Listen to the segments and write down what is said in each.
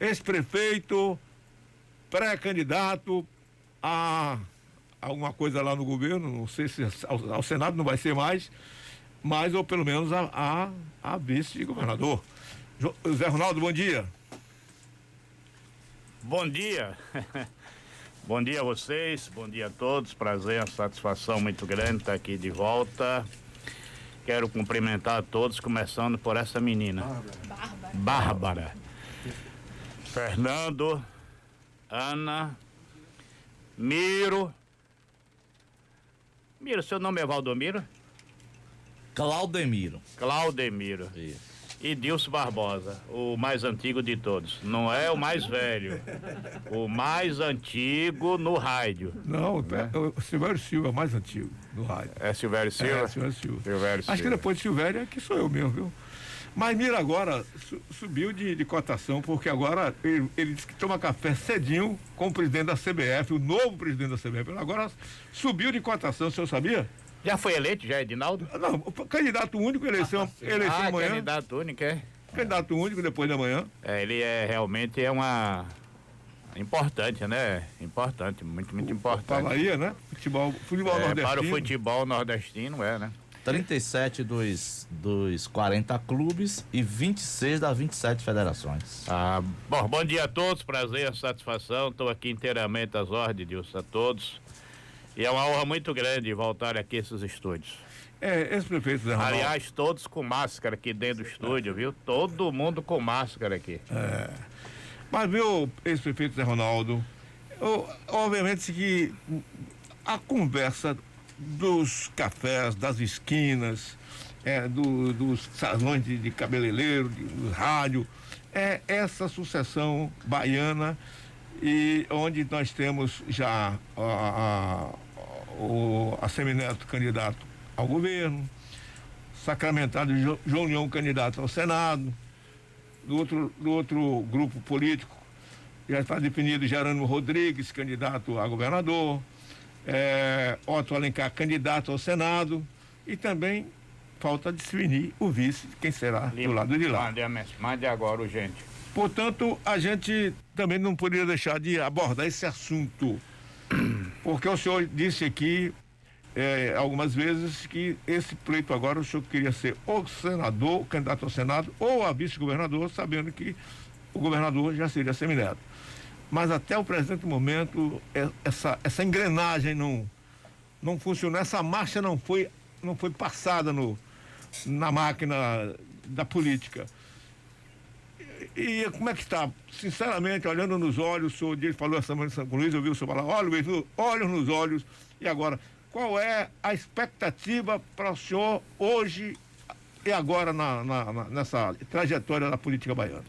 ex-prefeito, pré-candidato a alguma coisa lá no governo, não sei se ao Senado não vai ser mais, mas ou pelo menos a vice-governador. Zé Ronaldo, bom dia. Bom dia. Bom dia a vocês, bom dia a todos, prazer, uma satisfação muito grande estar aqui de volta. Quero cumprimentar a todos, começando por essa menina. Bárbara. Fernando, Ana, Miro, seu nome é Valdomiro? Claudemiro. Isso. E Dilson Barbosa, o mais antigo de todos. Não é o mais velho. O mais antigo no rádio. Não, o Silvério Silva é mais antigo no rádio. É Silvério Silva? É, Silvério Silva. Silvério Acho que Silva. depois de Silvério é que sou eu mesmo, viu? Mas Mira agora subiu de cotação, porque agora ele disse que toma café cedinho com o presidente da CBF, o novo presidente da CBF. Ele agora subiu de cotação, o senhor sabia? Já foi eleito, já, Edinaldo? Não, candidato único, eleição amanhã. Candidato único, é? Candidato único depois da manhã. Ele realmente é uma importante, né? Importante, muito importante. Para a Bahia, né? Futebol nordestino. Para o futebol nordestino, né? 37 dos 40 clubes e 26 das 27 federações. Bom dia a todos, prazer, satisfação, estou aqui inteiramente às ordens, Dilson, a todos. E é uma honra muito grande voltar aqui a esses estúdios. Esse prefeito Zé Ronaldo. Aliás, todos com máscara aqui dentro do estúdio, viu? Todo mundo com máscara aqui. Mas, viu, esse prefeito Zé Ronaldo, obviamente que a conversa dos cafés, das esquinas, dos salões de cabeleireiro, do rádio, é essa sucessão baiana, e onde nós temos já a Semineto candidato ao governo, sacramentado João Leão candidato ao Senado, do outro grupo político já está definido Jerônimo Rodrigues candidato a governador, Otto Alencar candidato ao Senado, e também falta definir o vice, quem será do lado de lá. Mande agora, urgente. Portanto, a gente também não poderia deixar de abordar esse assunto, porque o senhor disse aqui algumas vezes que esse pleito agora o senhor queria ser ou senador, candidato ao Senado, ou a vice-governador, sabendo que o governador já seria Semineto. Mas até o presente momento essa engrenagem não funcionou, essa marcha não foi passada na máquina da política. E como é que está? Sinceramente, olhando nos olhos, o senhor falou essa semana em São Luís, eu vi o senhor falar, olhos nos olhos, e agora, qual é a expectativa para o senhor hoje e agora nessa trajetória da política baiana?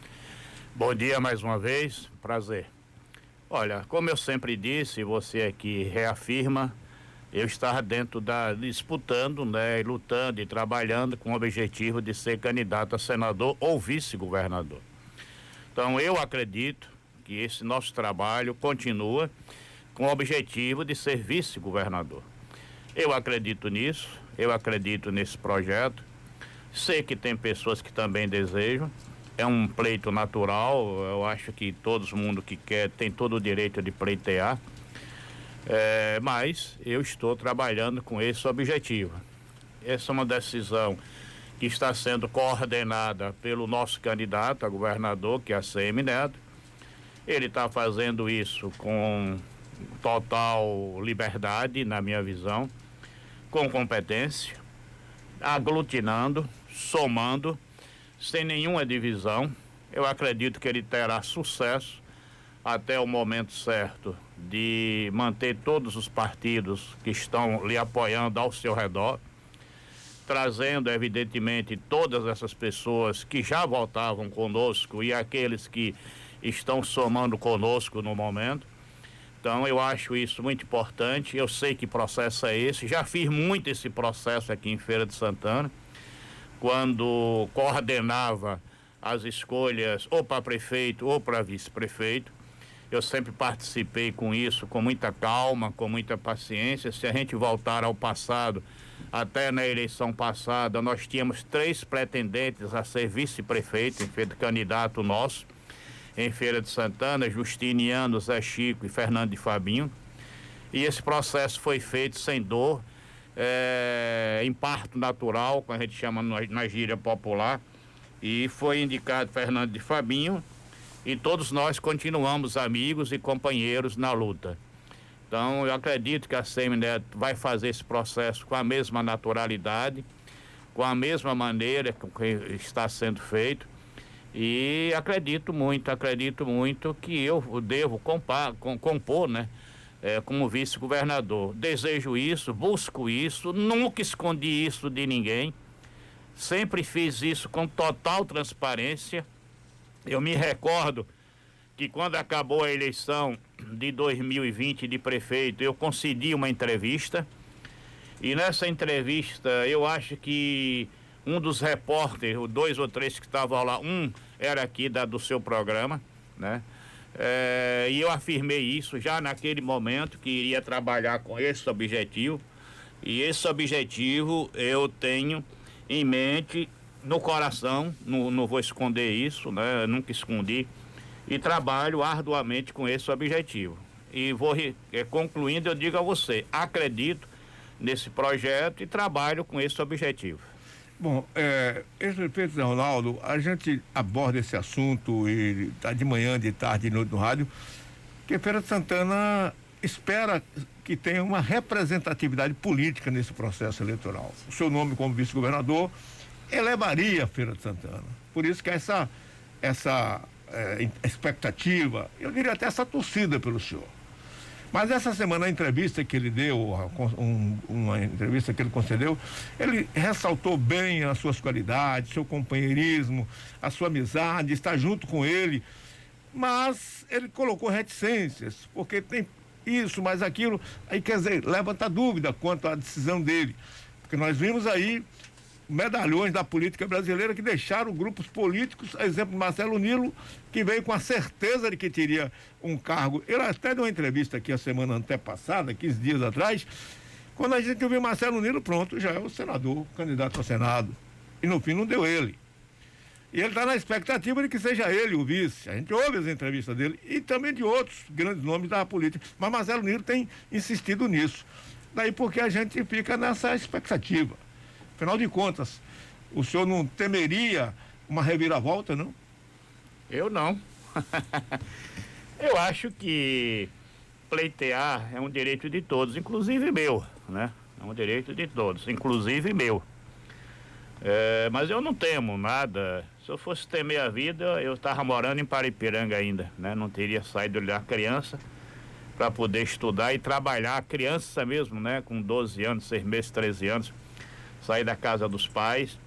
Bom dia mais uma vez, prazer. Olha, como eu sempre disse, você aqui reafirma, eu estava disputando, né, lutando e trabalhando com o objetivo de ser candidato a senador ou vice-governador. Então eu acredito que esse nosso trabalho continua com o objetivo de ser vice-governador. Eu acredito nisso, eu acredito nesse projeto, sei que tem pessoas que também desejam, é um pleito natural, eu acho que todo mundo que quer tem todo o direito de pleitear, mas eu estou trabalhando com esse objetivo. Essa é uma decisão que está sendo coordenada pelo nosso candidato a governador, que é a ACM Neto. Ele está fazendo isso com total liberdade, na minha visão, com competência, aglutinando, somando, sem nenhuma divisão. Eu acredito que ele terá sucesso até o momento certo de manter todos os partidos que estão lhe apoiando ao seu redor, trazendo evidentemente todas essas pessoas que já votavam conosco e aqueles que estão somando conosco no momento. Então eu acho isso muito importante. Eu sei que processo é esse, já fiz muito esse processo aqui em Feira de Santana, quando coordenava as escolhas ou para prefeito ou para vice-prefeito. Eu sempre participei com isso com muita calma, com muita paciência. Se a gente voltar ao passado, até na eleição passada, nós tínhamos 3 pretendentes a ser vice-prefeito, em feito candidato nosso. em Feira de Santana, Justiniano, Zé Chico e Fernando de Fabinho. E esse processo foi feito sem dor, em parto natural, como a gente chama na gíria popular, e foi indicado Fernando de Fabinho, e todos nós continuamos amigos e companheiros na luta. Então, eu acredito que a Semineto vai fazer esse processo com a mesma naturalidade, com a mesma maneira que está sendo feito, e acredito muito que eu devo compor, né? Como vice-governador. Desejo isso, busco isso, nunca escondi isso de ninguém, sempre fiz isso com total transparência. Eu me recordo que quando acabou a eleição de 2020 de prefeito, eu concedi uma entrevista, e nessa entrevista eu acho que um dos repórteres, 2 ou 3 que estavam lá, um era aqui do seu programa, né? E eu afirmei isso já naquele momento, que iria trabalhar com esse objetivo, e esse objetivo eu tenho em mente, no coração, não vou esconder isso, né? Eu nunca escondi, e trabalho arduamente com esse objetivo. E vou concluindo, eu digo a você, acredito nesse projeto e trabalho com esse objetivo. Bom, ex-prefeito Zé Ronaldo, a gente aborda esse assunto e tá de manhã, de tarde, de noite no rádio, que Feira de Santana espera que tenha uma representatividade política nesse processo eleitoral. O seu nome como vice-governador elevaria a Feira de Santana. Por isso que essa expectativa, eu diria até essa torcida pelo senhor. Mas essa semana, a entrevista que ele deu, uma entrevista que ele concedeu, ele ressaltou bem as suas qualidades, seu companheirismo, a sua amizade, estar junto com ele, mas ele colocou reticências, porque tem isso, mas aquilo, aí quer dizer, levanta dúvida quanto à decisão dele, porque nós vimos aí medalhões da política brasileira que deixaram grupos políticos, exemplo Marcelo Nilo, que veio com a certeza de que teria um cargo. Ele até deu uma entrevista aqui a semana antepassada, 15 dias atrás, quando a gente ouviu Marcelo Nilo, pronto, já é o senador, candidato ao Senado. E no fim não deu ele. E ele está na expectativa de que seja ele o vice. A gente ouve as entrevistas dele e também de outros grandes nomes da política. Mas Marcelo Nilo tem insistido nisso. Daí porque a gente fica nessa expectativa. Afinal de contas, o senhor não temeria uma reviravolta, não? Eu não. Eu acho que pleitear é um direito de todos, inclusive meu, né? É um direito de todos, inclusive meu. Mas eu não temo nada. Se eu fosse temer a vida, eu estava morando em Paripiranga ainda, né? Não teria saído da criança para poder estudar e trabalhar, criança mesmo, né? Com 12 anos, 6 meses, 13 anos. Sair da casa dos pais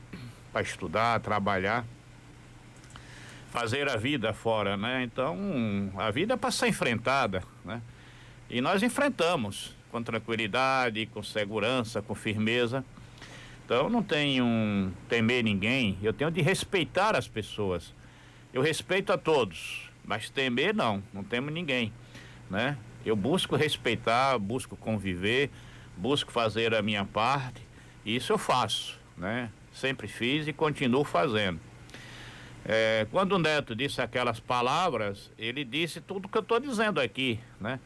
para estudar, trabalhar, fazer a vida fora, né? Então, a vida é para ser enfrentada, né? E nós enfrentamos com tranquilidade, com segurança, com firmeza. Então, eu não tenho temer ninguém, eu tenho de respeitar as pessoas. Eu respeito a todos, mas temer não temo ninguém, né? Eu busco respeitar, busco conviver, busco fazer a minha parte. Isso eu faço, né? Sempre fiz e continuo fazendo. Quando o Neto disse aquelas palavras, ele disse tudo que eu estou dizendo aqui, né?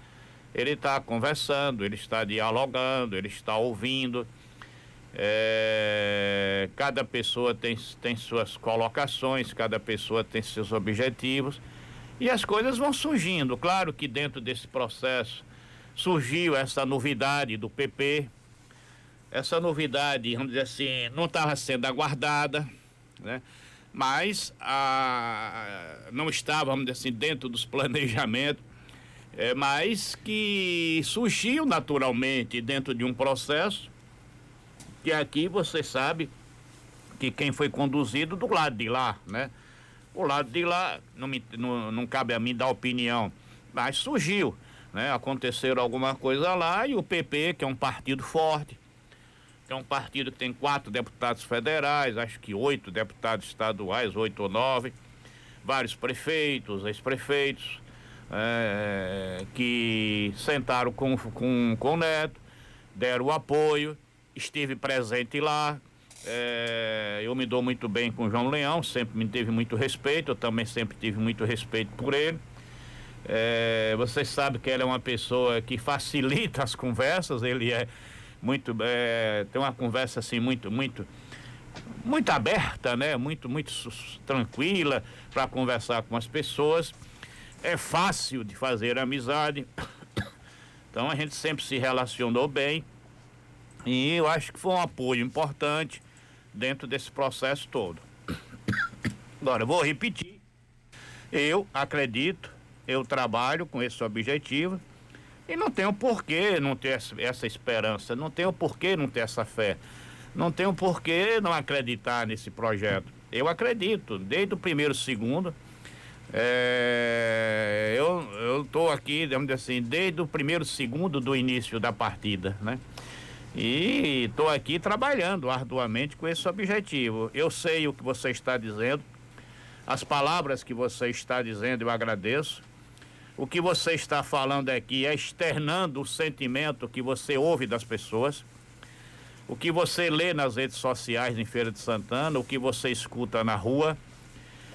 Ele está conversando, ele está dialogando, ele está ouvindo. Cada pessoa tem suas colocações, cada pessoa tem seus objetivos e as coisas vão surgindo. Claro que dentro desse processo surgiu essa novidade do PP. Essa novidade, vamos dizer assim, não estava sendo aguardada, né? Mas não estava, vamos dizer assim, dentro dos planejamentos, mas que surgiu naturalmente dentro de um processo que aqui você sabe que quem foi conduzido do lado de lá, né? O lado de lá, não cabe a mim dar opinião, mas surgiu, né? Aconteceram alguma coisa lá e o PP, que é um partido forte, que é um partido que tem 4 deputados federais, acho que 8 deputados estaduais, 8 ou 9, vários prefeitos, ex-prefeitos, que sentaram com o Neto, deram o apoio, estive presente lá, Eu me dou muito bem com o João Leão, sempre me teve muito respeito, eu também sempre tive muito respeito por ele. Vocês sabem que ele é uma pessoa que facilita as conversas, ele é muito, tem uma conversa assim muito aberta, né? Muito tranquila para conversar com as pessoas. É fácil de fazer amizade. Então a gente sempre se relacionou bem. E eu acho que foi um apoio importante dentro desse processo todo. Agora, eu vou repetir. Eu acredito, eu trabalho com esse objetivo e não tenho porquê não ter essa esperança, não tenho porquê não ter essa fé, não tenho porquê não acreditar nesse projeto. Eu acredito, desde o primeiro segundo. Eu estou aqui, vamos dizer assim, desde o primeiro segundo do início da partida, né? E estou aqui trabalhando arduamente com esse objetivo. Eu sei o que você está dizendo, as palavras que você está dizendo, eu agradeço. O que você está falando aqui é externando o sentimento que você ouve das pessoas, o que você lê nas redes sociais em Feira de Santana, o que você escuta na rua,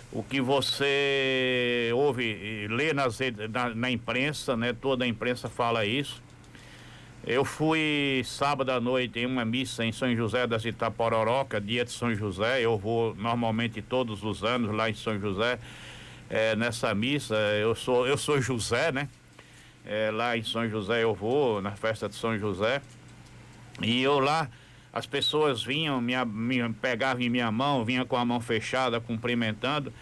o que você ouve e lê na imprensa, né? Toda a imprensa fala isso. Eu fui sábado à noite em uma missa em São José das Itapororoca, dia de São José. Eu vou normalmente todos os anos lá em São José, nessa missa. Eu sou José, né? Lá em São José eu vou na festa de São José. E eu lá, as pessoas vinham, me pegavam em minha mão, vinham com a mão fechada, cumprimentando.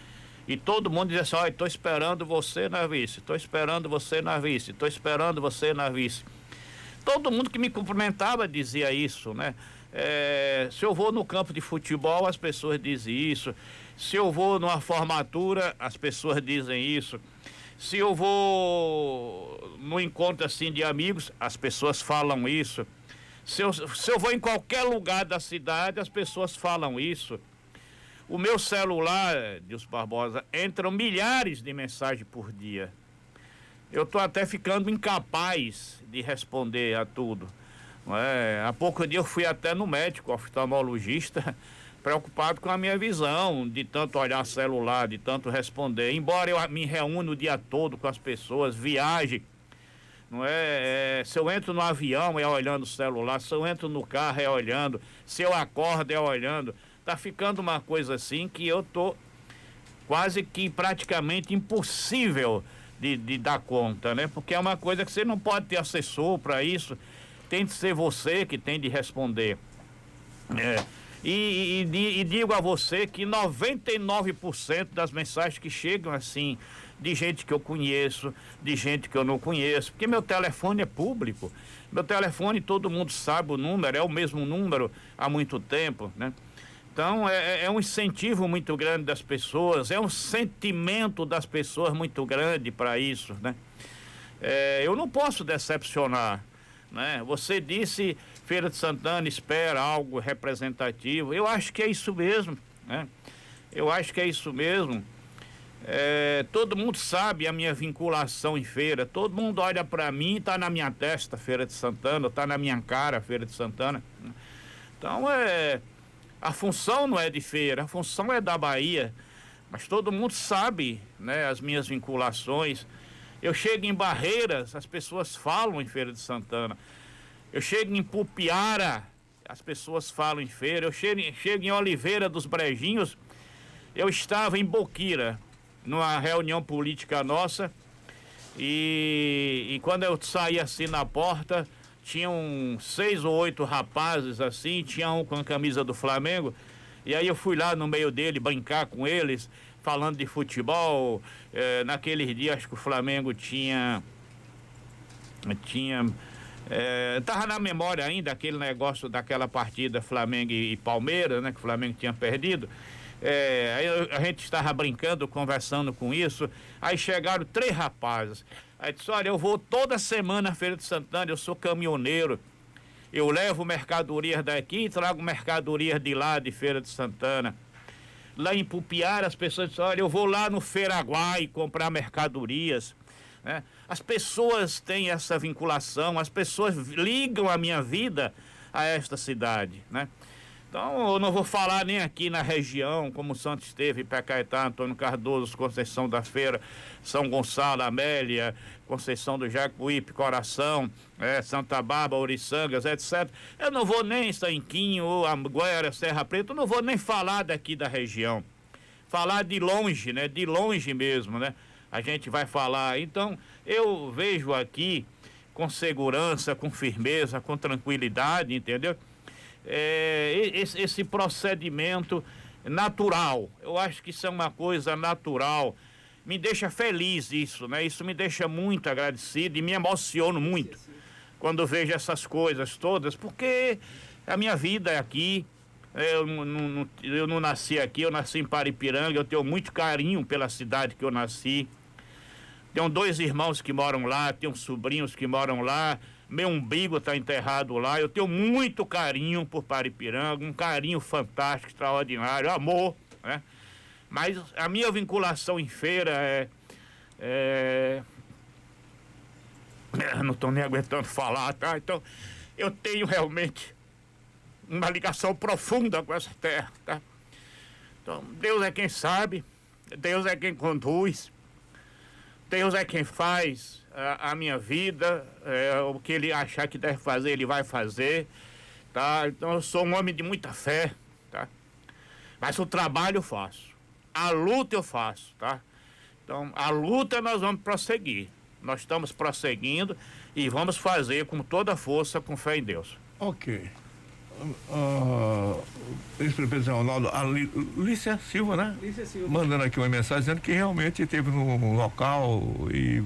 E todo mundo dizia assim: olha, estou esperando você na vice, estou esperando você na vice, estou esperando você na vice. Todo mundo que me cumprimentava dizia isso, né? Se eu vou no campo de futebol, as pessoas dizem isso. Se eu vou numa formatura, as pessoas dizem isso. Se eu vou no encontro assim de amigos, as pessoas falam isso. Se eu vou em qualquer lugar da cidade, as pessoas falam isso. O meu celular, Dilson Barbosa, entram milhares de mensagens por dia. Eu estou até ficando incapaz de responder a tudo. Há pouco dia eu fui até no médico, oftalmologista, preocupado com a minha visão, de tanto olhar celular, de tanto responder. Embora eu me reúna o dia todo com as pessoas, viaje, se eu entro no avião é olhando o celular, se eu entro no carro é olhando, se eu acordo é olhando. Tá ficando uma coisa assim que eu tô quase que praticamente impossível de dar conta, né? Porque é uma coisa que você não pode ter assessor para isso, tem de ser você que tem de responder. E digo a você que 99% das mensagens que chegam assim, de gente que eu conheço, de gente que eu não conheço, porque meu telefone é público, meu telefone todo mundo sabe o número, é o mesmo número há muito tempo, né? Então é um incentivo muito grande das pessoas, é um sentimento das pessoas muito grande para isso, né? Eu não posso decepcionar, né? Você disse, Feira de Santana espera algo representativo, eu acho que é isso mesmo, né? Eu acho que é isso mesmo. Todo mundo sabe a minha vinculação em feira, todo mundo olha para mim, tá na minha testa Feira de Santana, tá na minha cara Feira de Santana. Então a função não é de feira, a função é da Bahia, mas todo mundo sabe, né, as minhas vinculações. Eu chego em Barreiras, as pessoas falam em Feira de Santana. Eu chego em Pupiara, as pessoas falam em feira. Eu chego em Oliveira dos Brejinhos. Eu estava em Boquira, numa reunião política nossa, e quando eu saí assim na porta, tinham 6 ou 8 rapazes assim, tinha um com a camisa do Flamengo, e aí eu fui lá no meio dele brincar com eles, falando de futebol. Naqueles dias acho que o Flamengo tava na memória ainda aquele negócio daquela partida Flamengo e Palmeiras, né, que o Flamengo tinha perdido. Aí a gente estava brincando, conversando com isso, aí chegaram 3 rapazes. Aí disse: olha, eu vou toda semana à Feira de Santana, eu sou caminhoneiro, eu levo mercadorias daqui e trago mercadorias de lá, de Feira de Santana. Lá em Pupiara as pessoas dizem: olha, eu vou lá no Feiraguai comprar mercadorias, né? As pessoas têm essa vinculação, as pessoas ligam a minha vida a esta cidade, né? Então, eu não vou falar nem aqui na região, como Santos esteve, Pé Caetano, Antônio Cardoso, Conceição da Feira, São Gonçalo, Amélia, Conceição do Jacuípe, Coração, Santa Bárbara, Oriçangas, etc. Eu não vou nem Sanquinho, Anguera, Serra Preta, eu não vou nem falar daqui da região. Falar de longe, né? De longe mesmo, né? A gente vai falar. Então, eu vejo aqui com segurança, com firmeza, com tranquilidade, entendeu? Esse procedimento natural. Eu acho que isso é uma coisa natural. Me deixa feliz isso, né? Isso me deixa muito agradecido e me emociono muito quando vejo essas coisas todas, porque a minha vida é aqui. Eu não nasci aqui, eu nasci em Paripiranga, eu tenho muito carinho pela cidade que eu nasci. Tenho 2 irmãos que moram lá, tenho sobrinhos que moram lá. Meu umbigo está enterrado lá. Eu tenho muito carinho por Paripiranga, um carinho fantástico, extraordinário, amor, né? Mas a minha vinculação em feira eu não estou nem aguentando falar, tá? Então, eu tenho realmente uma ligação profunda com essa terra, tá? Então, Deus é quem sabe, Deus é quem conduz, Deus é quem faz a minha vida, o que ele achar que deve fazer, ele vai fazer, tá? Então eu sou um homem de muita fé, tá? Mas o trabalho eu faço, a luta eu faço, tá? Então a luta nós vamos prosseguir, nós estamos prosseguindo e vamos fazer com toda a força, com fé em Deus. Ok. Ex-prefeito Ronaldo, a Lícia Silva, né? Lícia Silva. Mandando aqui uma mensagem dizendo que realmente esteve no local e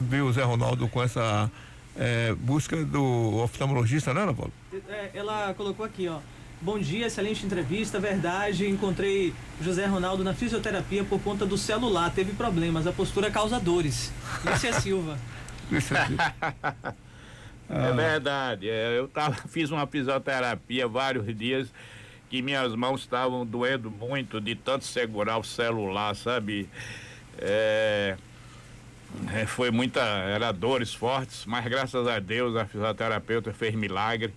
veio o Zé Ronaldo com essa busca do oftalmologista, né, Ana Paula? Ela colocou aqui, ó. Bom dia, excelente entrevista, verdade, encontrei José Ronaldo na fisioterapia por conta do celular, teve problemas, a postura causa dores. Lícia Silva. Lícia Silva. É verdade, fiz uma fisioterapia vários dias que minhas mãos estavam doendo muito de tanto segurar o celular, sabe? Era dores fortes, mas graças a Deus a fisioterapeuta fez milagre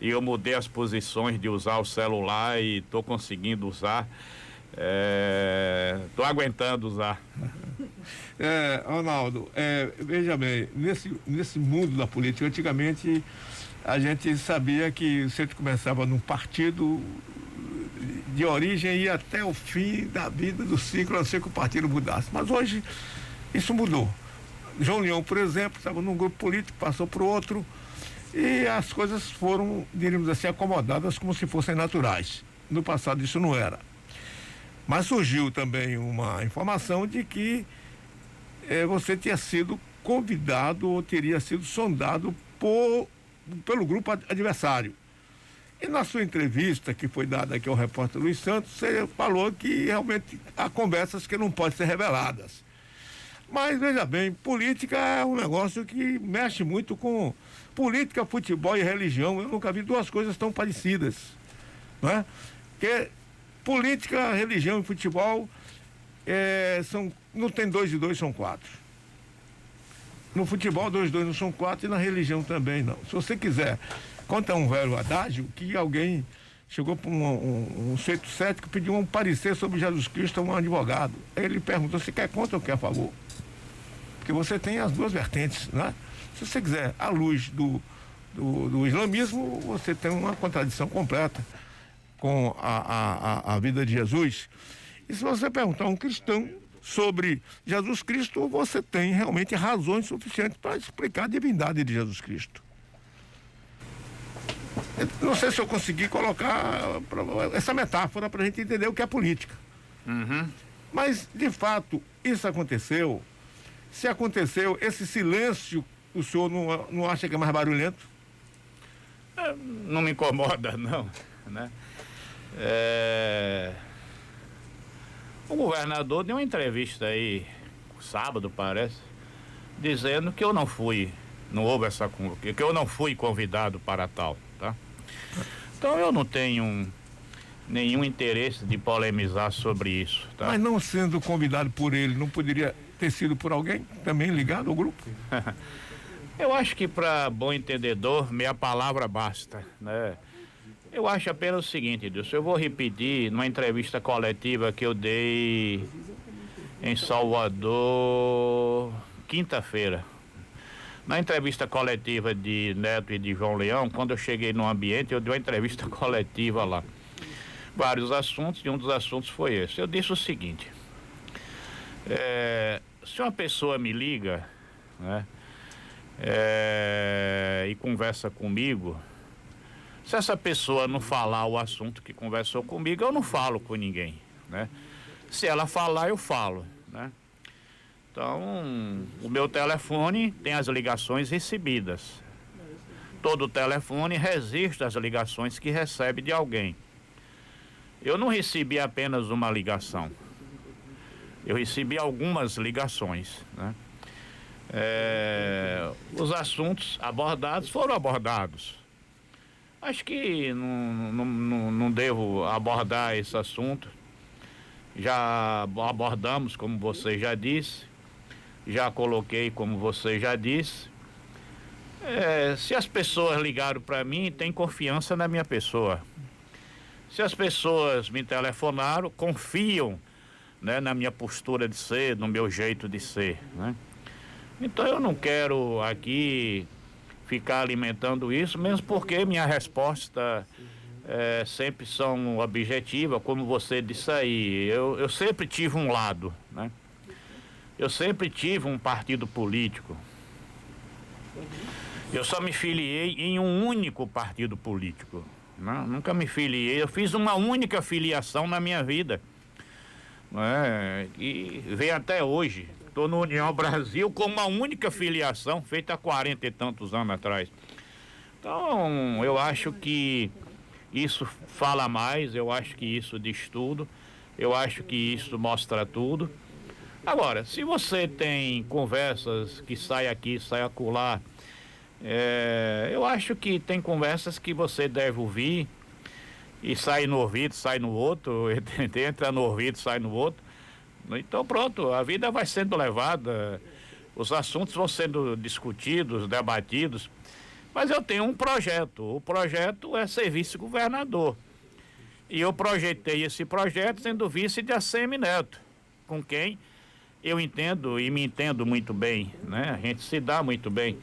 e eu mudei as posições de usar o celular e estou conseguindo usar. Estou aguentando usar. Ronaldo, veja bem, nesse mundo da política, antigamente a gente sabia que você começava num partido de origem e ia até o fim da vida do ciclo, a não ser que o partido mudasse. Mas hoje isso mudou. João Leão, por exemplo, estava num grupo político, passou para o outro e as coisas foram, diríamos assim, acomodadas como se fossem naturais. No passado isso não era. Mas surgiu também uma informação de que você tinha sido convidado ou teria sido sondado pelo grupo adversário. E na sua entrevista, que foi dada aqui ao repórter Luiz Santos, você falou que realmente há conversas que não podem ser reveladas. Mas, veja bem, política é um negócio que mexe muito com política, futebol e religião. Eu nunca vi 2 coisas tão parecidas, não é? Porque política, religião e futebol não tem 2 e 2 são 4. No futebol 2 e 2 não são 4 e na religião também não. Se você quiser, conta um velho adágio que alguém chegou para um centro cético, pediu um parecer sobre Jesus Cristo a um advogado. Aí ele perguntou se quer contra ou quer a favor. Porque você tem as 2 vertentes, né? Se você quiser à luz do islamismo, você tem uma contradição completa com a vida de Jesus. E se você perguntar a um cristão sobre Jesus Cristo, você tem realmente razões suficientes para explicar a divindade de Jesus Cristo. Não sei se eu consegui colocar essa metáfora para a gente entender o que é política. Uhum. Mas, de fato, isso aconteceu. Se aconteceu, esse silêncio, o senhor não acha que é mais barulhento? Não me incomoda, não, né? O governador deu uma entrevista aí, sábado parece, dizendo que eu não fui, que eu não fui convidado para tal, tá? Então eu não tenho nenhum interesse de polemizar sobre isso, tá? Mas não sendo convidado por ele, não poderia ter sido por alguém também ligado ao grupo? Eu acho que para bom entendedor, meia palavra basta, né? Eu acho apenas o seguinte, Edilson, eu vou repetir numa entrevista coletiva que eu dei em Salvador, quinta-feira. Na entrevista coletiva de Neto e de João Leão, quando eu cheguei no ambiente, eu dei uma entrevista coletiva lá. Vários assuntos, e um dos assuntos foi esse. Eu disse o seguinte, se uma pessoa me liga, né, e conversa comigo, se essa pessoa não falar o assunto que conversou comigo, eu não falo com ninguém, né? Se ela falar, eu falo, né? Então, o meu telefone tem as ligações recebidas. Todo telefone registra as ligações que recebe de alguém. Eu não recebi apenas uma ligação. Eu recebi algumas ligações, né? Os assuntos abordados foram abordados. Acho que não devo abordar esse assunto. Já abordamos, como você já disse. Já coloquei, como você já disse. Se as pessoas ligaram para mim, tem confiança na minha pessoa. Se as pessoas me telefonaram, confiam, né, na minha postura de ser, no meu jeito de ser, né? Então eu não quero aqui ficar alimentando isso, mesmo porque minha resposta sempre são objetivas, como você disse aí. Eu sempre tive um lado, né? Eu sempre tive um partido político. Eu só me filiei em um único partido político, né? Nunca me filiei, eu fiz uma única filiação na minha vida, né? E vem até hoje. Estou no União Brasil com uma única filiação feita há 40 e tantos anos atrás. Então, eu acho que isso fala mais, eu acho que isso diz tudo, eu acho que isso mostra tudo. Agora, se você tem conversas que saem aqui, saem acolá, eu acho que tem conversas que você deve ouvir e sai no ouvido, sai no outro, entra no ouvido, sai no outro. Então pronto, a vida vai sendo levada, os assuntos vão sendo discutidos, debatidos, mas eu tenho um projeto, o projeto é ser vice-governador, e eu projetei esse projeto sendo vice de ACM Neto, com quem eu entendo e me entendo muito bem, né? A gente se dá muito bem.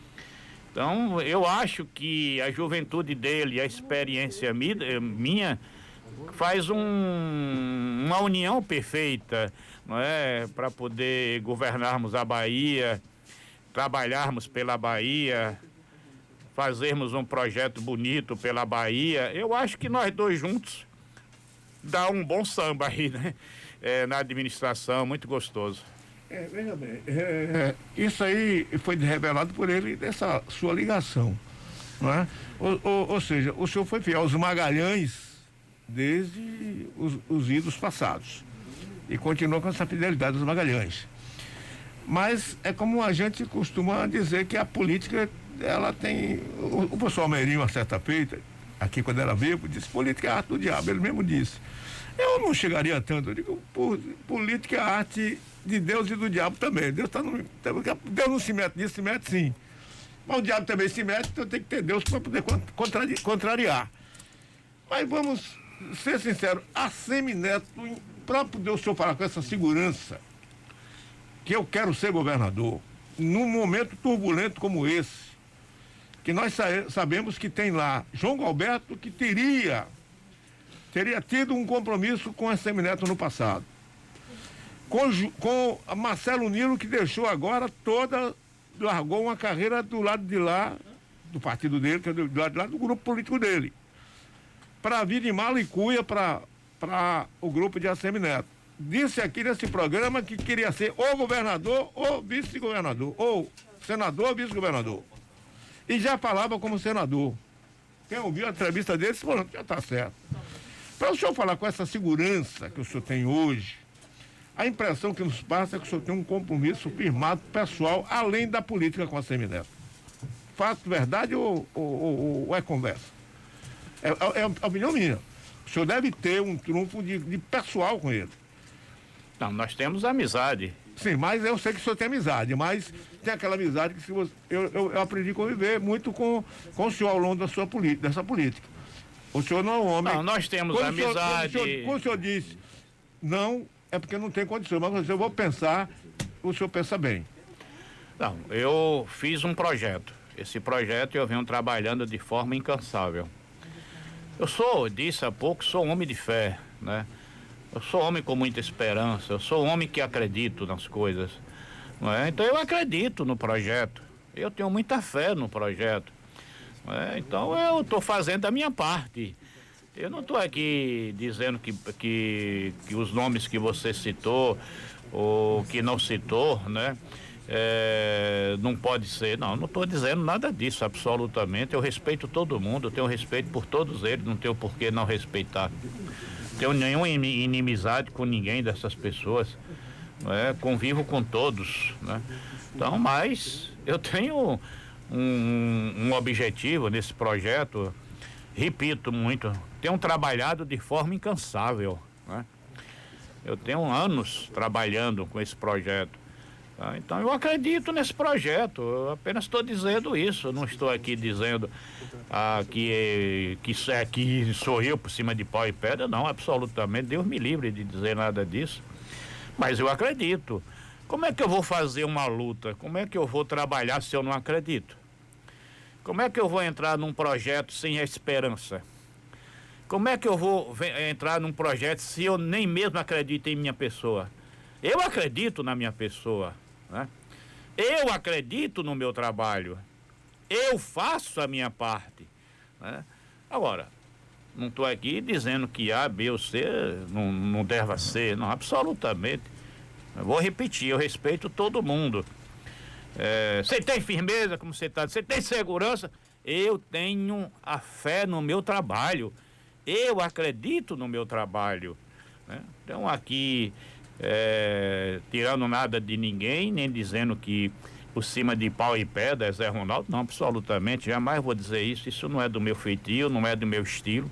Então eu acho que a juventude dele, a experiência minha faz uma união perfeita, não é? Para poder governarmos a Bahia, trabalharmos pela Bahia, fazermos um projeto bonito pela Bahia. Eu acho que nós dois juntos dá um bom samba aí, né? Na administração, muito gostoso. Veja bem, isso aí foi revelado por ele dessa sua ligação, não é? Ou seja, o senhor foi fiel aos Magalhães desde os idos passados e continua com essa fidelidade dos Magalhães. Mas é como a gente costuma dizer que a política, ela tem... O professor Almeirinho, uma certa feita, aqui quando era vivo, disse: política é a arte do diabo. Ele mesmo disse. Eu não chegaria tanto, eu digo, política é a arte de Deus e do diabo também. Deus não se mete nisso, se mete sim. Mas o diabo também se mete, então tem que ter Deus para poder contrariar. Mas vamos ser sinceros, ACM Neto, para poder o senhor falar com essa segurança que eu quero ser governador, num momento turbulento como esse, que nós sabemos que tem lá João Galberto, que teria tido um compromisso com ACM Neto no passado, com Marcelo Nilo, que deixou agora largou uma carreira do lado de lá, do partido dele, que é do lado de lá do grupo político dele, para vir de mala e cuia para o grupo de ACM Neto. Disse aqui nesse programa que queria ser ou governador ou vice-governador, ou senador ou vice-governador. E já falava como senador. Quem ouviu a entrevista dele, falou: já está certo. Para o senhor falar com essa segurança que o senhor tem hoje, a impressão que nos passa é que o senhor tem um compromisso firmado pessoal, além da política com a ACM Neto. Fato, verdade ou é conversa? É a opinião minha. O senhor deve ter um trunfo de pessoal com ele. Não, nós temos amizade. Sim, mas eu sei que o senhor tem amizade, mas tem aquela amizade que eu aprendi a conviver muito com o senhor ao longo dessa política. O senhor não é um homem... Não, nós temos quando amizade. Quando o senhor disse não, é porque não tem condição, mas eu vou pensar, o senhor pensa bem. Não, eu fiz um projeto. Esse projeto eu venho trabalhando de forma incansável. Disse há pouco, sou um homem de fé, né? Eu sou um homem com muita esperança, eu sou um homem que acredito nas coisas, não é? Então eu acredito no projeto, eu tenho muita fé no projeto, não é? Então eu estou fazendo a minha parte. Eu não estou aqui dizendo que os nomes que você citou ou que não citou, né? Não pode ser, não estou dizendo nada disso, absolutamente. Eu respeito todo mundo, eu tenho respeito por todos eles, não tenho por que não respeitar. Não tenho nenhuma inimizade com ninguém dessas pessoas, né? Convivo com todos, né? Então, mas eu tenho um objetivo nesse projeto, repito muito, tenho trabalhado de forma incansável, né? Eu tenho anos trabalhando com esse projeto. Então eu acredito nesse projeto, eu apenas estou dizendo isso, eu não estou aqui dizendo que sou eu por cima de pau e pedra, não, absolutamente, Deus me livre de dizer nada disso, mas eu acredito. Como é que eu vou fazer uma luta? Como é que eu vou trabalhar se eu não acredito? Como é que eu vou entrar num projeto sem a esperança? Como é que eu vou entrar num projeto se eu nem mesmo acredito em minha pessoa? Eu acredito na minha pessoa, né? Eu acredito no meu trabalho. Eu faço a minha parte, né? Agora, não estou aqui dizendo que A, B ou C não deva ser, não, absolutamente. Eu vou repetir, eu respeito todo mundo. Você tem firmeza, como você está dizendo, você tem segurança? Eu tenho a fé no meu trabalho. Eu acredito no meu trabalho, né? Então aqui... tirando nada de ninguém, nem dizendo que por cima de pau e pedra é Zé Ronaldo, não, absolutamente, jamais vou dizer isso não é do meu feitio, não é do meu estilo,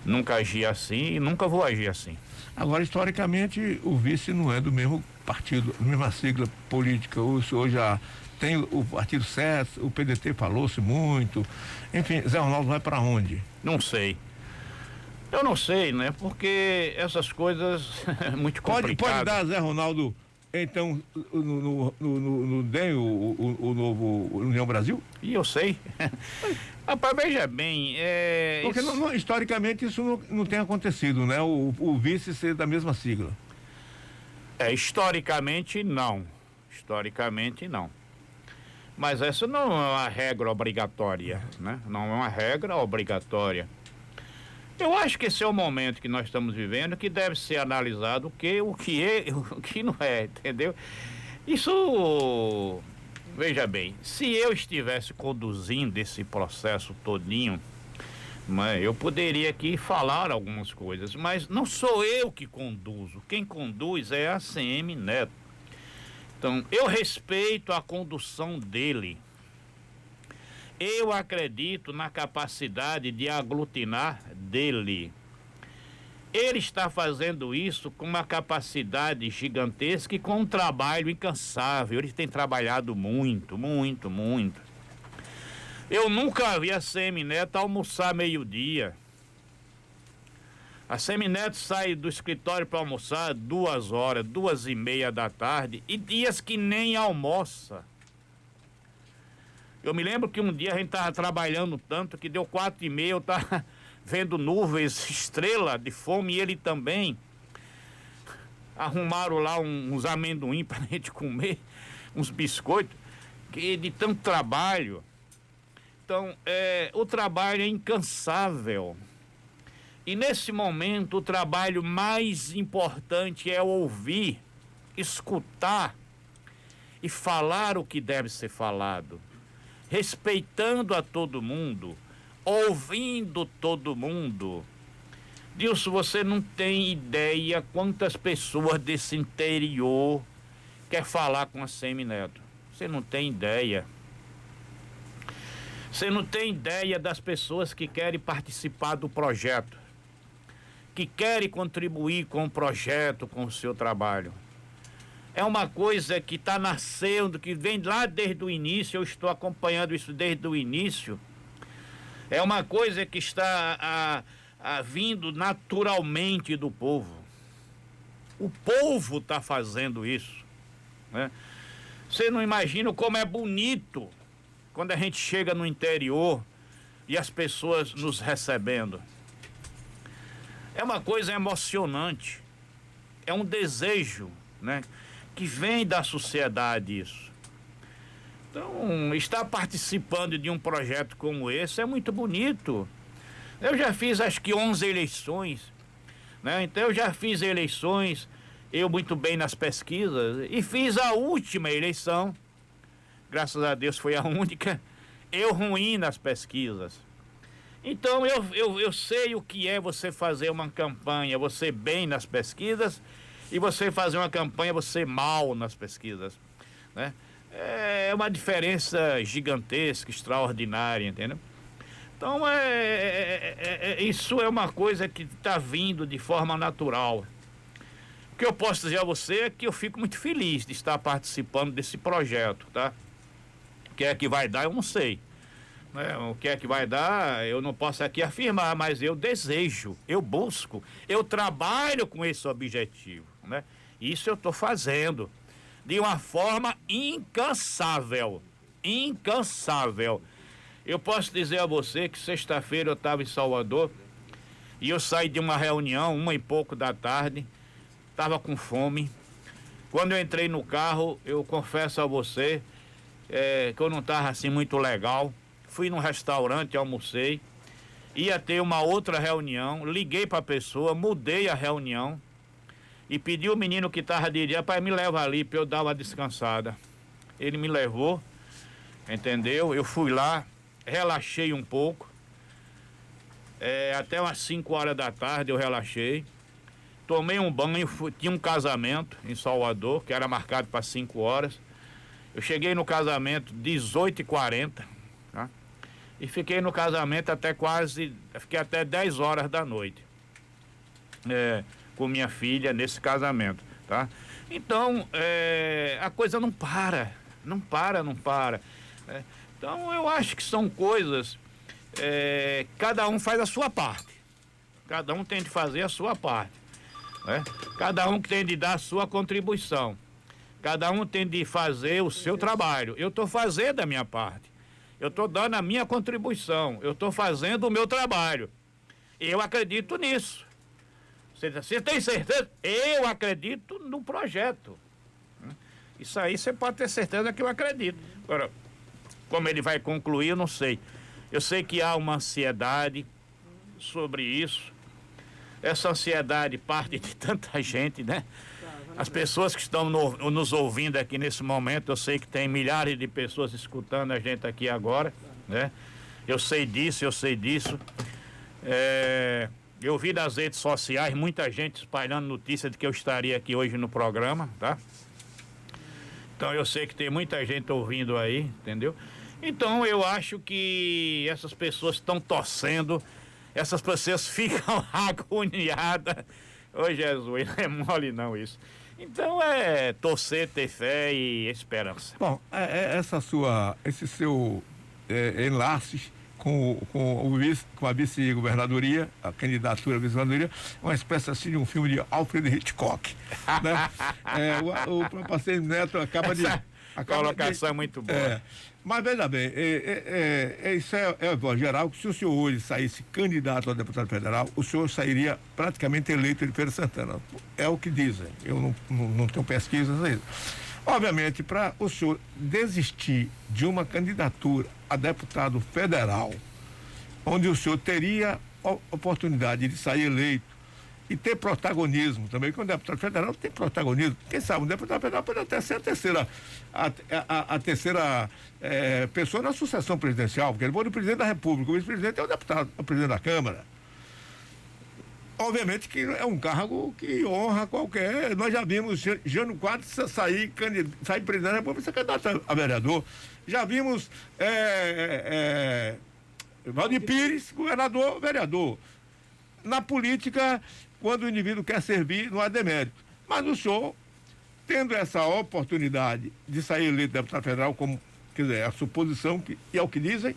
nunca agi assim e nunca vou agir assim. Agora, historicamente, o vice não é do mesmo partido, mesma sigla política, o senhor já tem o partido certo, o PDT falou-se muito, enfim, Zé Ronaldo vai para onde? Não sei. Eu não sei, né? Porque essas coisas é muito complicado. Pode dar Zé Ronaldo, então, no DEM, o novo União Brasil? E eu sei. Rapaz, veja bem, porque historicamente isso não tem acontecido, né? O vice ser da mesma sigla. Historicamente não. Historicamente não. Mas essa não é uma regra obrigatória, né? Não é uma regra obrigatória. Eu acho que esse é o momento que nós estamos vivendo, que deve ser analisado o que é, o que não é, entendeu? Isso, veja bem, se eu estivesse conduzindo esse processo todinho, eu poderia aqui falar algumas coisas, mas não sou eu que conduzo, quem conduz é a ACM Neto. Então, eu respeito a condução dele. Eu acredito na capacidade de aglutinar dele. Ele está fazendo isso com uma capacidade gigantesca e com um trabalho incansável. Ele tem trabalhado muito, muito, muito. Eu nunca vi a Semineto almoçar meio-dia. A Semineto sai do escritório para almoçar 2 horas, 2h30 da tarde, e dias que nem almoça. Eu me lembro que um dia a gente estava trabalhando tanto que deu 4h30, eu estava vendo nuvens, estrela de fome, e ele também. Arrumaram lá uns amendoim para a gente comer, uns biscoitos, que de tanto trabalho. Então, o trabalho é incansável. E nesse momento, o trabalho mais importante é ouvir, escutar e falar o que deve ser falado. Respeitando a todo mundo, ouvindo todo mundo. Dilson, você não tem ideia quantas pessoas desse interior quer falar com a Semineto. Você não tem ideia. Você não tem ideia das pessoas que querem participar do projeto, que querem contribuir com o projeto, com o seu trabalho. É uma coisa que está nascendo, que vem lá desde o início, eu estou acompanhando isso desde o início. É uma coisa que está vindo naturalmente do povo. O povo está fazendo isso, né? Você não imagina como é bonito quando a gente chega no interior e as pessoas nos recebendo. É uma coisa emocionante. É um desejo, né, que vem da sociedade isso. Então, estar participando de um projeto como esse é muito bonito. Eu já fiz acho que 11 eleições, né? Então eu já fiz eleições, eu muito bem nas pesquisas, e fiz a última eleição, graças a Deus foi a única, eu ruim nas pesquisas. Então eu sei o que é você fazer uma campanha, você bem nas pesquisas, e você fazer uma campanha, você mal nas pesquisas, né? É uma diferença gigantesca, extraordinária, entendeu? Então isso é uma coisa que está vindo de forma natural. O que eu posso dizer a você é que eu fico muito feliz de estar participando desse projeto, tá? O que é que vai dar, eu não sei, né? O que é que vai dar, eu não posso aqui afirmar, mas eu desejo, eu busco, eu trabalho com esse objetivo, né? Isso eu estou fazendo de uma forma incansável, incansável. Eu posso dizer a você que sexta-feira eu estava em Salvador e eu saí de uma reunião, 1h pouco da tarde, estava com fome. Quando eu entrei no carro, eu confesso a você que eu não estava assim muito legal. Fui num restaurante, almocei, ia ter uma outra reunião, liguei para a pessoa, mudei a reunião e pedi o menino que estava dirigindo para me levar ali para eu dar uma descansada. Ele me levou, entendeu? Eu fui lá, relaxei um pouco, até umas 5 horas da tarde eu relaxei, tomei um banho, tinha um casamento em Salvador, que era marcado para 5 horas, eu cheguei no casamento 18h40, tá? E fiquei no casamento fiquei até 10 horas da noite, com minha filha nesse casamento, tá? Então, a coisa não para. Então, eu acho que são coisas, cada um faz a sua parte. Cada um tem de fazer a sua parte, né? Cada um tem de dar a sua contribuição. Cada um tem de fazer o seu trabalho. Eu estou fazendo a minha parte. Eu estou dando a minha contribuição. Eu estou fazendo o meu trabalho. Eu acredito nisso. Você tem certeza? Eu acredito no projeto. Isso aí você pode ter certeza que eu acredito. Agora, como ele vai concluir, eu não sei. Eu sei que há uma ansiedade sobre isso. Essa ansiedade parte de tanta gente, né? As pessoas que estão nos ouvindo aqui nesse momento, eu sei que tem milhares de pessoas escutando a gente aqui agora, né? Eu sei disso. Eu vi nas redes sociais muita gente espalhando notícia de que eu estaria aqui hoje no programa, tá? Então eu sei que tem muita gente ouvindo aí, entendeu? Então eu acho que essas pessoas estão torcendo, essas pessoas ficam agoniadas. Ô Jesus, não é mole não isso. Então é torcer, ter fé e esperança. Bom, esse seu enlace com a vice-governadoria, a candidatura à vice-governadoria, é uma espécie assim de um filme de Alfred Hitchcock, né? O Pastor Neto acaba de... Colocação é muito boa. Mas veja bem, isso é voz geral, que se o senhor hoje saísse candidato a deputado federal, o senhor sairia praticamente eleito de Feira de Santana. É o que dizem, eu não tenho pesquisas ainda. Obviamente, para o senhor desistir de uma candidatura a deputado federal, onde o senhor teria a oportunidade de sair eleito e ter protagonismo também, porque um deputado federal tem protagonismo. Quem sabe um deputado federal pode até ser a terceira pessoa na sucessão presidencial, porque ele foi o presidente da República, o vice-presidente é o deputado, o presidente da Câmara. Obviamente que é um cargo que honra qualquer. Nós já vimos Jânio Quadros sair presidente da República e ser candidato a vereador. Já vimos Valdir Pires, governador, vereador. Na política, quando o indivíduo quer servir, não há demérito. Mas o senhor, tendo essa oportunidade de sair eleito deputado federal, como, quer dizer, a suposição, e é o que dizem,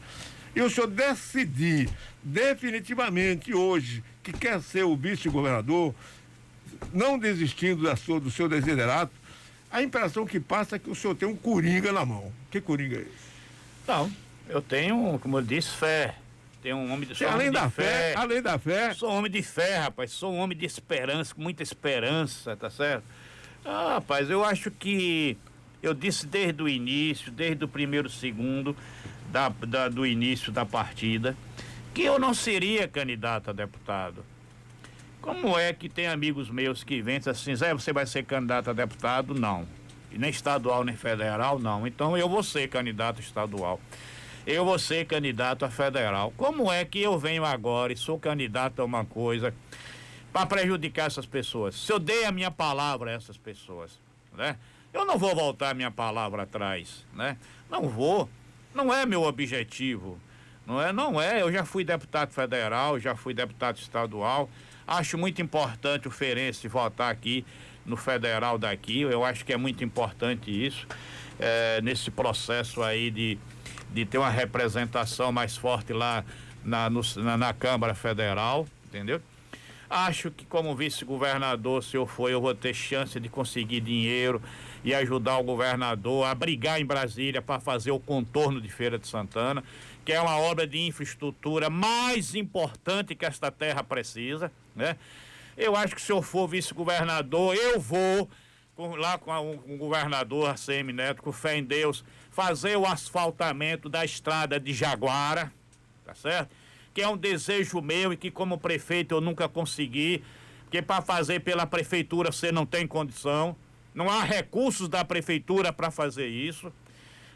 e o senhor decidir definitivamente hoje que quer ser o vice-governador, não desistindo do seu desiderato, a impressão que passa é que o senhor tem um coringa na mão. Que coringa é esse? Não, eu tenho, como eu disse, fé. Tenho um homem de Além da fé. Sou um homem de fé, rapaz. Sou um homem de esperança, com muita esperança, tá certo? Ah, rapaz, eu acho que eu disse desde o início, desde o primeiro segundo do início da partida, que eu não seria candidato a deputado. Como é que tem amigos meus que vêm assim, Zé, você vai ser candidato a deputado? Não. E nem estadual, nem federal, não. Então eu vou ser candidato estadual. Eu vou ser candidato a federal. Como é que eu venho agora e sou candidato a uma coisa para prejudicar essas pessoas? Se eu dei a minha palavra a essas pessoas, né? Eu não vou voltar a minha palavra atrás, né? Não vou. Não é meu objetivo. Não é. Eu já fui deputado federal, já fui deputado estadual. Acho muito importante o Feirense votar aqui no federal daqui. Eu acho que é muito importante isso, nesse processo aí de ter uma representação mais forte lá na Câmara Federal, entendeu? Acho que como vice-governador, se eu for, eu vou ter chance de conseguir dinheiro e ajudar o governador a brigar em Brasília para fazer o contorno de Feira de Santana, que é uma obra de infraestrutura mais importante que esta terra precisa, né? Eu acho que se eu for vice-governador, eu vou lá com o governador ACM Neto, com fé em Deus, fazer o asfaltamento da estrada de Jaguara, tá certo? Que é um desejo meu e que como prefeito eu nunca consegui, porque para fazer pela prefeitura você não tem condição, não há recursos da prefeitura para fazer isso.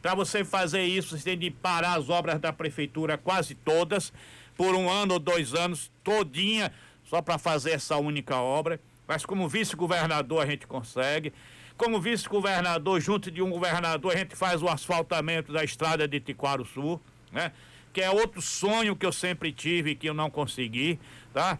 Para você fazer isso, você tem de parar as obras da prefeitura quase todas, por 1 ano ou 2 anos, todinha, só para fazer essa única obra. Mas como vice-governador a gente consegue. Como vice-governador, junto de um governador, a gente faz o asfaltamento da estrada de Tiquaruçu, né? Que é outro sonho que eu sempre tive e que eu não consegui, tá?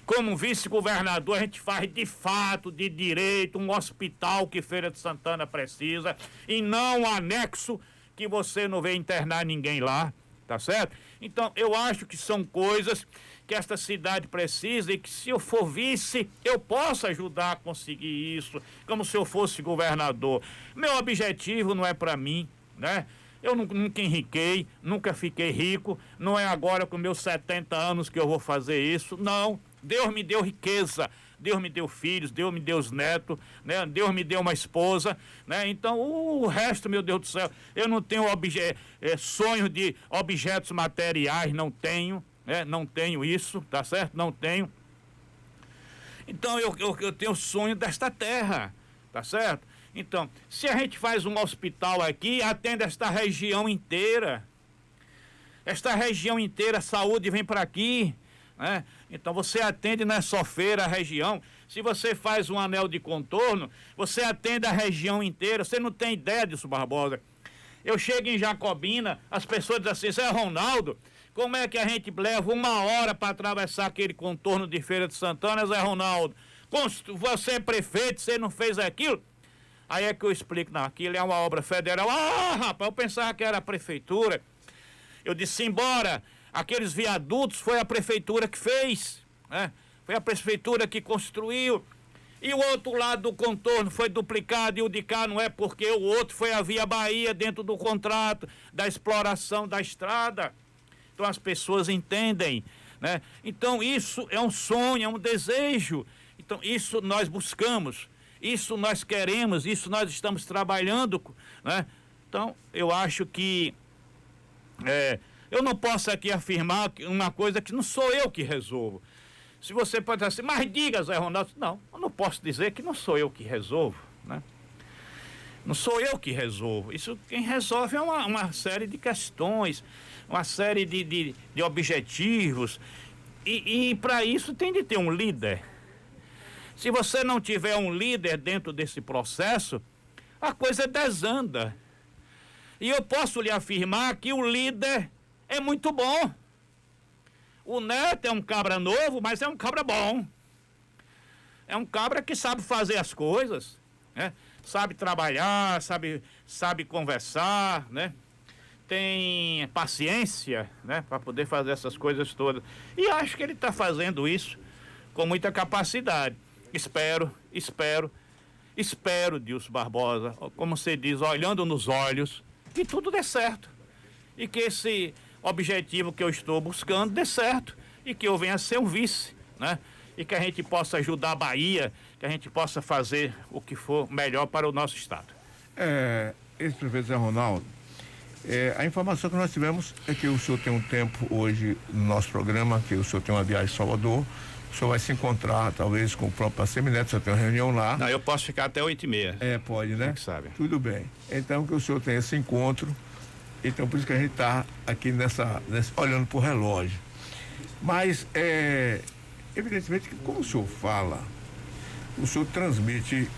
Como vice-governador, a gente faz de fato, de direito, um hospital que Feira de Santana precisa e não um anexo que você não vê internar ninguém lá, tá certo? Então, eu acho que são coisas que esta cidade precisa e que se eu for vice, eu posso ajudar a conseguir isso, como se eu fosse governador. Meu objetivo não é para mim, né? Eu nunca enriquei, nunca fiquei rico, não é agora com meus 70 anos que eu vou fazer isso, não. Deus me deu riqueza, Deus me deu filhos, Deus me deu os netos, né? Deus me deu uma esposa, né? Então o resto, meu Deus do céu, eu não tenho sonho de objetos materiais, não tenho, né? Não tenho isso, tá certo? Não tenho. Então eu tenho o sonho desta terra, tá certo? Então, se a gente faz um hospital aqui, atende esta região inteira. Esta região inteira, saúde vem para aqui, né? Então você atende não é só Feira, a região. Se você faz um anel de contorno, você atende a região inteira. Você não tem ideia disso, Barbosa. Eu chego em Jacobina, as pessoas dizem assim, Zé Ronaldo, como é que a gente leva 1 hora para atravessar aquele contorno de Feira de Santana, Zé Ronaldo? Você é prefeito, você não fez aquilo? Aí é que eu explico, não, aquilo é uma obra federal. Ah, rapaz, eu pensava que era a prefeitura. Eu disse, embora aqueles viadutos foi a prefeitura que fez, né? Foi a prefeitura que construiu. E o outro lado do contorno foi duplicado e o de cá não é porque o outro foi a Via Bahia dentro do contrato da exploração da estrada. Então as pessoas entendem, né? Então isso é um sonho, é um desejo. Então isso nós buscamos. Isso nós queremos, isso nós estamos trabalhando, né? Então, eu acho que eu não posso aqui afirmar uma coisa que não sou eu que resolvo. Se você pode dizer assim, mas diga, Zé Ronaldo, não, eu não posso dizer que não sou eu que resolvo, né? Não sou eu que resolvo. Isso quem resolve é uma série de questões, uma série de objetivos. E para isso tem de ter um líder. Se você não tiver um líder dentro desse processo, a coisa desanda. E eu posso lhe afirmar que o líder é muito bom. O Neto é um cabra novo, mas é um cabra bom. É um cabra que sabe fazer as coisas, né? Sabe trabalhar, sabe conversar, né? tem paciência, né, para poder fazer essas coisas todas. E acho que ele está fazendo isso com muita capacidade. Espero, Dilson Barbosa, como você diz, olhando nos olhos, que tudo dê certo. E que esse objetivo que eu estou buscando dê certo. E que eu venha a ser um vice, né? E que a gente possa ajudar a Bahia, que a gente possa fazer o que for melhor para o nosso estado. Ex-prefeito Zé Ronaldo, a informação que nós tivemos é que o senhor tem um tempo hoje no nosso programa, que o senhor tem uma viagem a Salvador, o senhor vai se encontrar talvez com o próprio Assemineto, o senhor tem uma reunião lá. Não, eu posso ficar até 8h30. Pode, né? Que sabe. Tudo bem. Então que o senhor tem esse encontro, então por isso que a gente está aqui olhando para o relógio. Mas evidentemente que como o senhor fala, o senhor transmite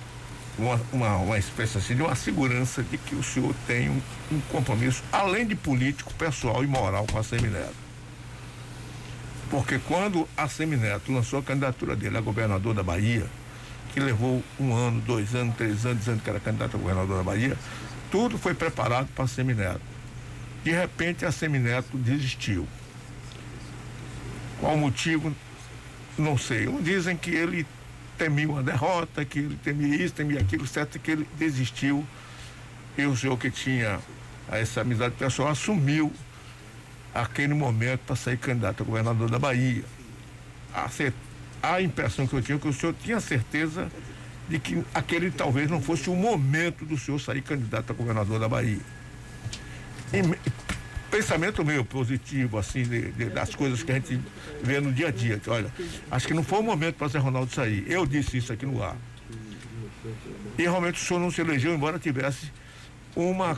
uma espécie assim de uma segurança de que o senhor tem um compromisso, além de político, pessoal e moral com a Assemineto. Porque quando a Assemineto lançou a candidatura dele a governador da Bahia, que levou 1 ano, 2 anos, 3 anos dizendo que era candidato a governador da Bahia, tudo foi preparado para a Assemineto. De repente a Assemineto desistiu. Qual o motivo? Não sei. Uns dizem que ele temia uma derrota, que ele temia isso, temia aquilo, certo que ele desistiu. E o senhor que tinha essa amizade pessoal assumiu aquele momento para sair candidato a governador da Bahia. A impressão que eu tinha é que o senhor tinha certeza de que aquele talvez não fosse o momento do senhor sair candidato a governador da Bahia. Pensamento meu positivo, assim, das coisas que a gente vê no dia a dia. Que, olha, acho que não foi o momento para Zé Ronaldo sair. Eu disse isso aqui no ar. E realmente o senhor não se elegeu, embora tivesse uma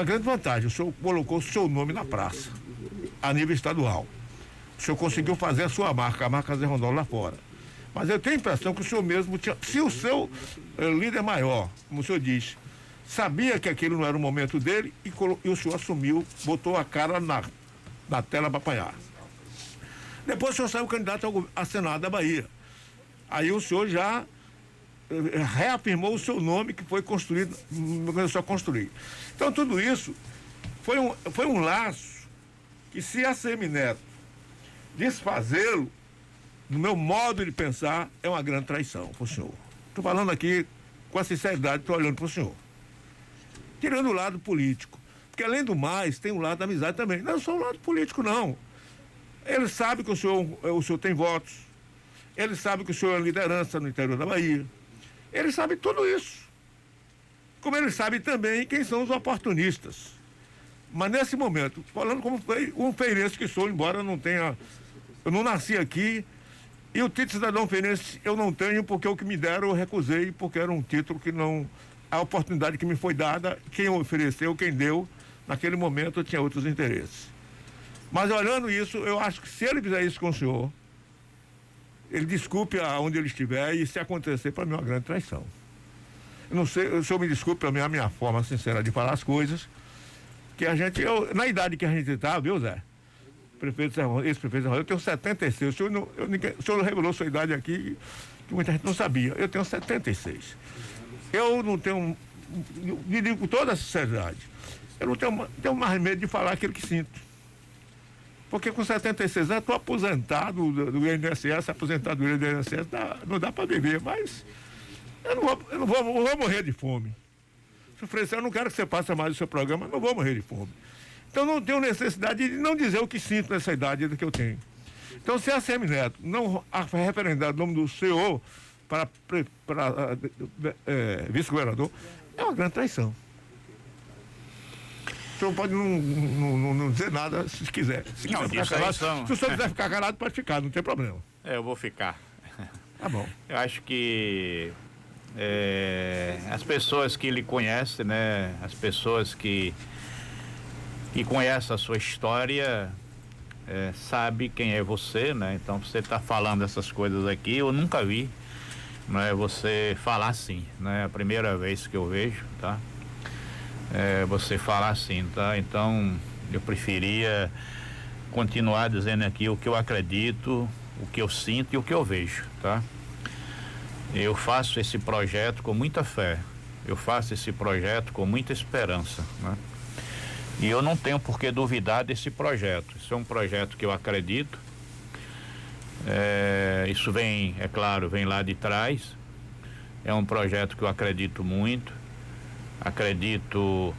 grande vantagem. O senhor colocou o seu nome na praça, a nível estadual. O senhor conseguiu fazer a sua marca, a marca Zé Ronaldo lá fora. Mas eu tenho a impressão que o senhor mesmo tinha. Se o seu líder maior, como o senhor diz, sabia que aquele não era o momento dele e o senhor assumiu, botou a cara na tela para apanhar. Depois o senhor saiu candidato a Senado da Bahia. Aí o senhor já reafirmou o seu nome que foi construído, começou a construir. Então tudo isso foi um laço que, se a Assemineto desfazê-lo, no meu modo de pensar, é uma grande traição para o senhor. Estou falando aqui com a sinceridade, estou olhando para o senhor. Tirando o lado político. Porque, além do mais, tem um lado da amizade também. Não é só o lado político, não. Ele sabe que o senhor tem votos. Ele sabe que o senhor é liderança no interior da Bahia. Ele sabe tudo isso. Como ele sabe também quem são os oportunistas. Mas, nesse momento, falando como um feirense que sou, embora eu não nasci aqui, e o título de cidadão feirense eu não tenho, porque o que me deram eu recusei, porque era um título que não... A oportunidade que me foi dada, quem ofereceu, quem deu, naquele momento eu tinha outros interesses. Mas olhando isso, eu acho que se ele fizer isso com o senhor, ele desculpe aonde ele estiver, e se acontecer, para mim é uma grande traição. Eu não sei, o senhor me desculpe a minha forma sincera de falar as coisas, que a gente, na idade que a gente está, viu, Zé? Ex-prefeito Zé Ronaldo, eu tenho 76, o senhor revelou sua idade aqui, que muita gente não sabia, eu tenho 76. Eu não tenho, digo com toda a sinceridade, eu não tenho mais medo de falar aquilo que sinto. Porque com 76 anos, estou aposentado do INSS, aposentado do INSS, não dá para viver, mas eu não vou morrer de fome. Se oferecer, eu não quero que você passe mais o seu programa, não vou morrer de fome. Então não tenho necessidade de não dizer o que sinto nessa idade que eu tenho. Então, se a Assemineto não referendar o nome do senhor para vice-governador, é uma grande traição. O senhor pode não dizer nada se quiser. Se o senhor quiser ficar calado, pode ficar, não tem problema. Eu vou ficar. Tá bom. Eu acho que as pessoas que lhe conhecem, né? As pessoas que conhecem a sua história, sabe quem é você, né? Então, você está falando essas coisas aqui, eu nunca vi, né, você falar assim, né? A primeira vez que eu vejo, tá? Você falar assim, tá? Então, eu preferia continuar dizendo aqui o que eu acredito, o que eu sinto e o que eu vejo, tá? Eu faço esse projeto com muita fé, eu faço esse projeto com muita esperança, né? E eu não tenho por que duvidar desse projeto. Isso é um projeto que eu acredito. Isso vem, é claro, vem lá de trás. É um projeto que eu acredito muito. Acredito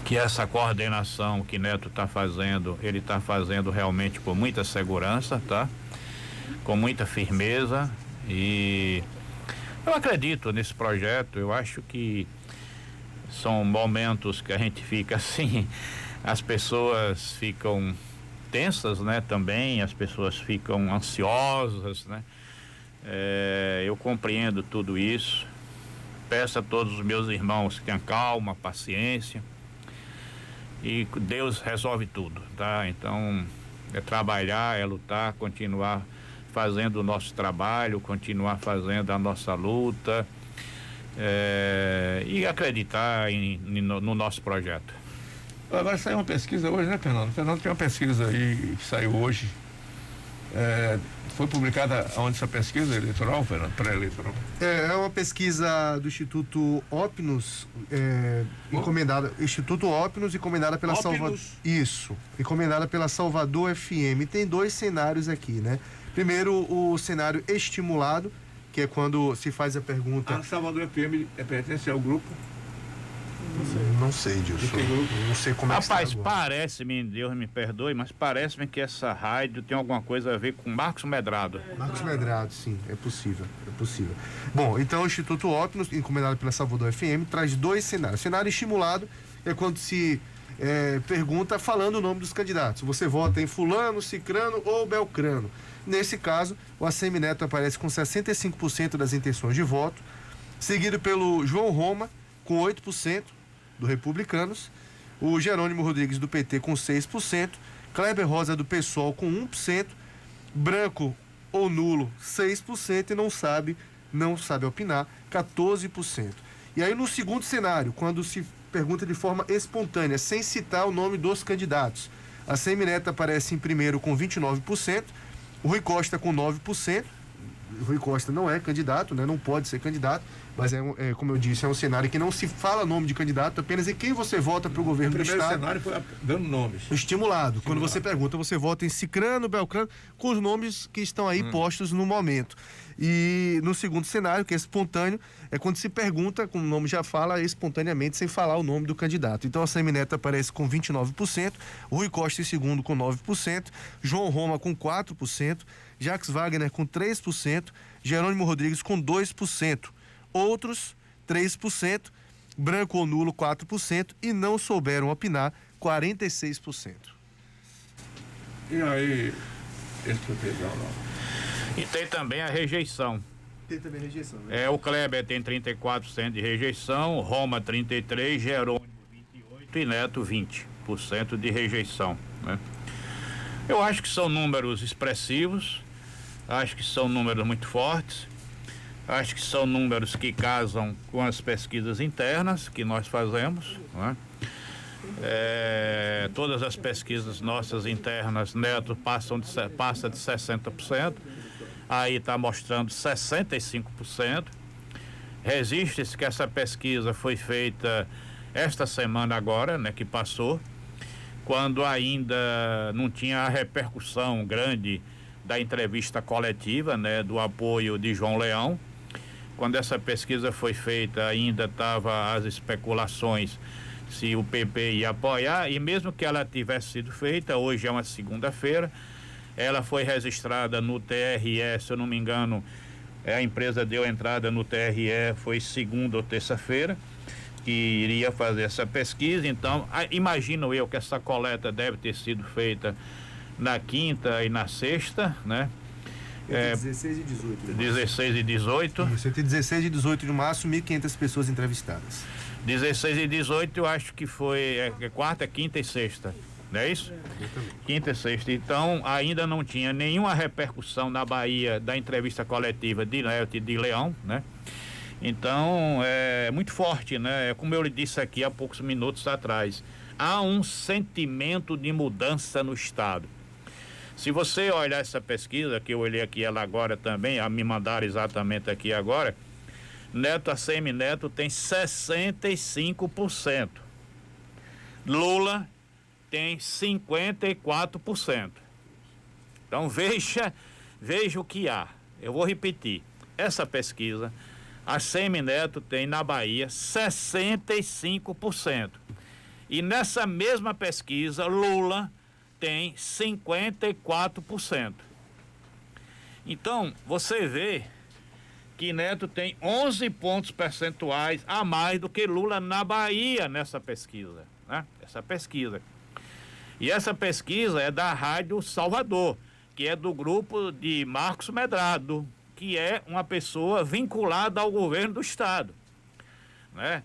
que essa coordenação que Neto está fazendo, ele está fazendo realmente com muita segurança, tá? Com muita firmeza, e eu acredito nesse projeto. Eu acho que são momentos que a gente fica assim, as pessoas ficam tensas, né? Também as pessoas ficam ansiosas, né? Eu compreendo tudo isso. Peço a todos os meus irmãos que tenham calma, paciência, e Deus resolve tudo, tá? Então, é trabalhar, é lutar, continuar fazendo o nosso trabalho, continuar fazendo a nossa luta, e acreditar no nosso projeto. Agora saiu uma pesquisa hoje, né, Fernando? Fernando, tem uma pesquisa aí que saiu hoje. Foi publicada onde essa pesquisa eleitoral, Fernando? Pré-eleitoral? É uma pesquisa do Instituto Opnus, Instituto Opnus, encomendada pela Salvador. Isso, encomendada pela Salvador FM. Tem dois cenários aqui, né? Primeiro, o cenário estimulado, que é quando se faz a pergunta. A Salvador FM pertence ao grupo? Não sei, Dilson. Não sei como é que Rapaz, está parece-me, Deus me perdoe, mas parece-me que essa rádio tem alguma coisa a ver com Marcos Medrado. Marcos Medrado, sim, é possível. Bom, então o Instituto Opnus, encomendado pela Salvador FM, traz dois cenários. Cenário estimulado é quando se pergunta falando o nome dos candidatos. Você vota em fulano, cicrano ou belcrano. Nesse caso, o ACM Neto aparece com 65% das intenções de voto, seguido pelo João Roma, com 8%, do Republicanos, o Jerônimo Rodrigues do PT com 6%, Kleber Rosa do PSOL com 1%, branco ou nulo 6% e não sabe opinar 14%. E aí no segundo cenário, quando se pergunta de forma espontânea, sem citar o nome dos candidatos, a ACM Neto aparece em primeiro com 29%, o Rui Costa com 9%, o Rui Costa não é candidato, né? Não pode ser candidato, mas como eu disse, é um cenário que não se fala nome de candidato, apenas em quem você vota para o governo do estado. O primeiro cenário foi dando nomes. Estimulado. Quando você pergunta, você vota em cicrano, belcrano, com os nomes que estão aí postos no momento. E no segundo cenário, que é espontâneo, é quando se pergunta, como o nome já fala, espontaneamente, sem falar o nome do candidato. Então a ACM Neto aparece com 29%, Rui Costa em segundo com 9%, João Roma com 4%, Jacques Wagner com 3%, Jerônimo Rodrigues com 2%, outros 3%, branco ou nulo 4% e não souberam opinar 46%. E aí, esse pegar não? E tem também a rejeição. Tem também rejeição, né? O Kleber tem 34% de rejeição, Roma 33%, Jerônimo 28% e Neto 20% de rejeição, né? Eu acho que são números expressivos, acho que são números muito fortes, acho que são números que casam com as pesquisas internas que nós fazemos, né? Todas as pesquisas nossas internas, Neto passa de 60%, aí está mostrando 65%. Resiste-se que essa pesquisa foi feita esta semana agora, né, que passou, quando ainda não tinha a repercussão grande da entrevista coletiva, né, do apoio de João Leão. Quando essa pesquisa foi feita, ainda estava as especulações se o PP ia apoiar, e mesmo que ela tivesse sido feita, hoje é uma segunda-feira, ela foi registrada no TRE, se eu não me engano, a empresa deu entrada no TRE, foi segunda ou terça-feira, que iria fazer essa pesquisa. Então, imagino eu que essa coleta deve ter sido feita na quinta e na sexta, né? 16 e 18. 16 e 18. Isso, entre 16 e 18 de março, 1.500 pessoas entrevistadas. 16 e 18 eu acho que foi quarta, quinta e sexta, não é isso? Quinta e sexta. Então, ainda não tinha nenhuma repercussão na Bahia da entrevista coletiva de Neto e de Leão, né? Então, é muito forte, né? Como eu lhe disse aqui há poucos minutos atrás, há um sentimento de mudança no Estado. Se você olhar essa pesquisa, que eu olhei aqui ela agora também, a me mandaram exatamente aqui agora, Neto, ACM Neto tem 65%. Lula tem 54%. Então veja o que há. Eu vou repetir. Essa pesquisa, a Semineto tem na Bahia 65%. E nessa mesma pesquisa, Lula tem 54%. Então, você vê que Neto tem 11 pontos percentuais a mais do que Lula na Bahia nessa pesquisa, né? Essa pesquisa. E essa pesquisa é da Rádio Salvador, que é do grupo de Marcos Medrado, que é uma pessoa vinculada ao governo do estado, né?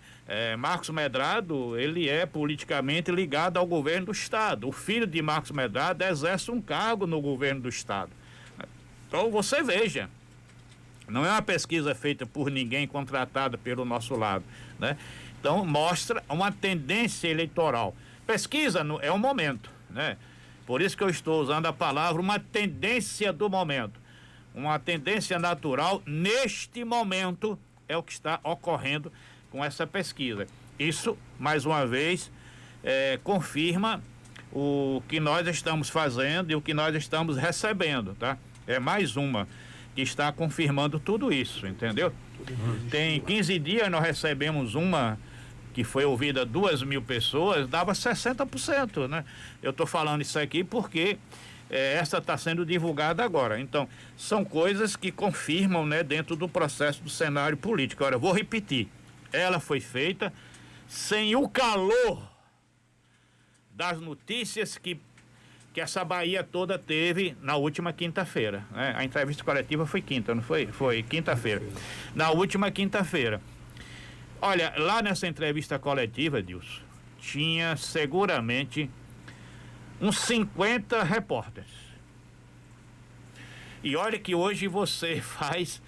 Marcos Medrado, ele é politicamente ligado ao governo do estado. O filho de Marcos Medrado exerce um cargo no governo do estado. Então você veja, não é uma pesquisa feita por ninguém, contratada pelo nosso lado, né? Então mostra uma tendência eleitoral. Pesquisa é um momento, né? Por isso que eu estou usando a palavra uma tendência do momento. Uma tendência natural neste momento é o que está ocorrendo com essa pesquisa. Isso, mais uma vez, confirma o que nós estamos fazendo e o que nós estamos recebendo, tá? É mais uma que está confirmando tudo isso, entendeu? Tem 15 dias nós recebemos uma que foi ouvida 2.000 pessoas, dava 60%, né? Eu estou falando isso aqui porque essa está sendo divulgada agora. Então, são coisas que confirmam, né, dentro do processo do cenário político. Agora, eu vou repetir. Ela foi feita sem o calor das notícias que essa Bahia toda teve na última quinta-feira, né? A entrevista coletiva foi quinta, não foi? Foi quinta-feira. Na última quinta-feira. Olha, lá nessa entrevista coletiva, Dilson, tinha seguramente uns 50 repórteres. E olha que hoje você faz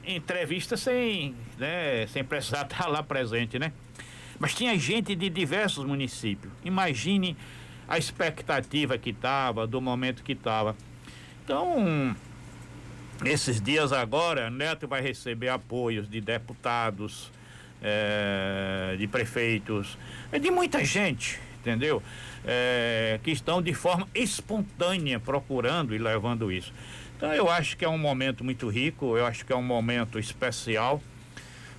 entrevista sem precisar estar lá presente, né? Mas tinha gente de diversos municípios. Imagine a expectativa que estava, do momento que estava. Então, esses dias agora, Neto vai receber apoios de deputados, de prefeitos, de muita gente, entendeu? Que estão de forma espontânea procurando e levando isso. Então eu acho que é um momento muito rico, eu acho que é um momento especial,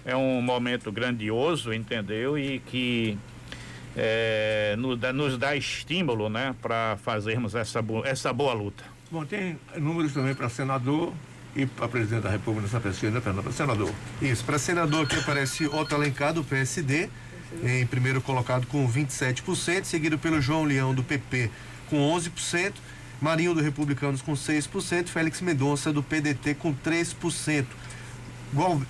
é um momento grandioso, entendeu? E que nos dá estímulo, né, para fazermos essa boa luta. Bom, tem números também para senador e para presidente da República nessa pesquisa, né, Fernando? Para senador. Isso, para senador aqui aparece Otto Alencar, do PSD, em primeiro colocado com 27%, seguido pelo João Leão, do PP, com 11%, Marinho, do Republicanos, com 6%, Félix Mendonça, do PDT, com 3%.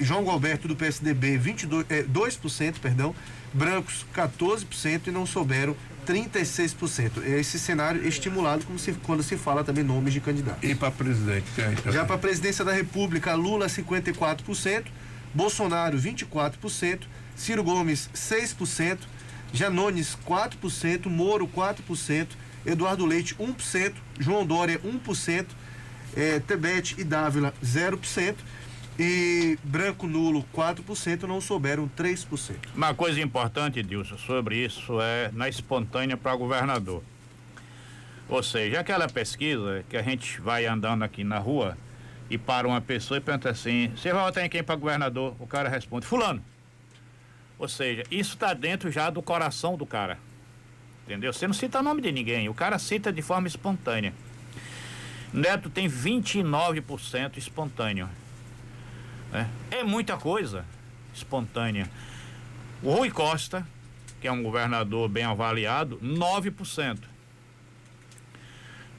João Galberto, do PSDB, 2%, perdão, brancos 14% e não souberam 36%. É esse cenário estimulado quando se fala também nomes de candidatos. E para presidente? Já para a presidência da República, Lula 54%, Bolsonaro 24%, Ciro Gomes 6%, Janones 4%, Moro 4%, Eduardo Leite 1%, João Dória 1%, Tebet e Dávila 0%. E branco nulo 4%, não souberam 3%. Uma coisa importante, Dilson, sobre isso é na espontânea para governador. Ou seja, aquela pesquisa que a gente vai andando aqui na rua e para uma pessoa e pergunta assim: você vai votar em quem para governador? O cara responde: fulano. Ou seja, isso está dentro já do coração do cara. Entendeu? Você não cita o nome de ninguém, o cara cita de forma espontânea. Neto tem 29% espontâneo. É muita coisa espontânea. O Rui Costa, que é um governador bem avaliado, 9%.